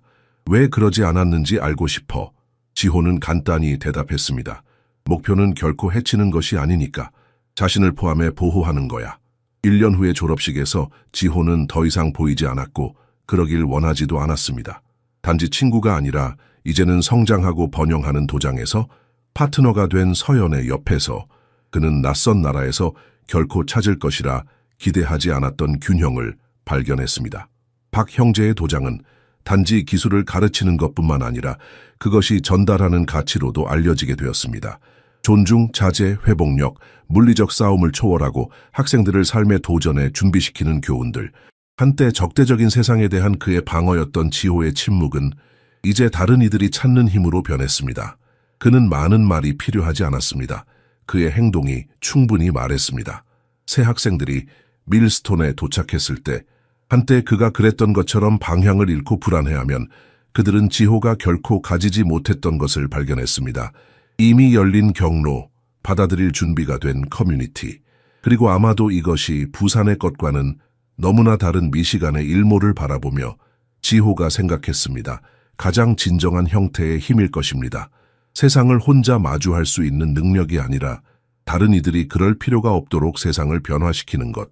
[SPEAKER 1] 왜 그러지 않았는지 알고 싶어. 지호는 간단히 대답했습니다. 목표는 결코 해치는 것이 아니니까 자신을 포함해 보호하는 거야. 1년 후의 졸업식에서 지호는 더 이상 보이지 않았고 그러길 원하지도 않았습니다. 단지 친구가 아니라 이제는 성장하고 번영하는 도장에서 파트너가 된 서연의 옆에서 그는 낯선 나라에서 결코 찾을 것이라 기대하지 않았던 균형을 발견했습니다. 박 형제의 도장은 단지 기술을 가르치는 것뿐만 아니라 그것이 전달하는 가치로도 알려지게 되었습니다. 존중, 자제, 회복력, 물리적 싸움을 초월하고 학생들을 삶의 도전에 준비시키는 교훈들. 한때 적대적인 세상에 대한 그의 방어였던 지호의 침묵은 이제 다른 이들이 찾는 힘으로 변했습니다. 그는 많은 말이 필요하지 않았습니다. 그의 행동이 충분히 말했습니다. 새 학생들이 밀스톤에 도착했을 때 한때 그가 그랬던 것처럼 방향을 잃고 불안해하면 그들은 지호가 결코 가지지 못했던 것을 발견했습니다. 이미 열린 경로, 받아들일 준비가 된 커뮤니티, 그리고 아마도 이것이 부산의 것과는 너무나 다른 미시간의 일모를 바라보며 지호가 생각했습니다. 가장 진정한 형태의 힘일 것입니다. 세상을 혼자 마주할 수 있는 능력이 아니라 다른 이들이 그럴 필요가 없도록 세상을 변화시키는 것.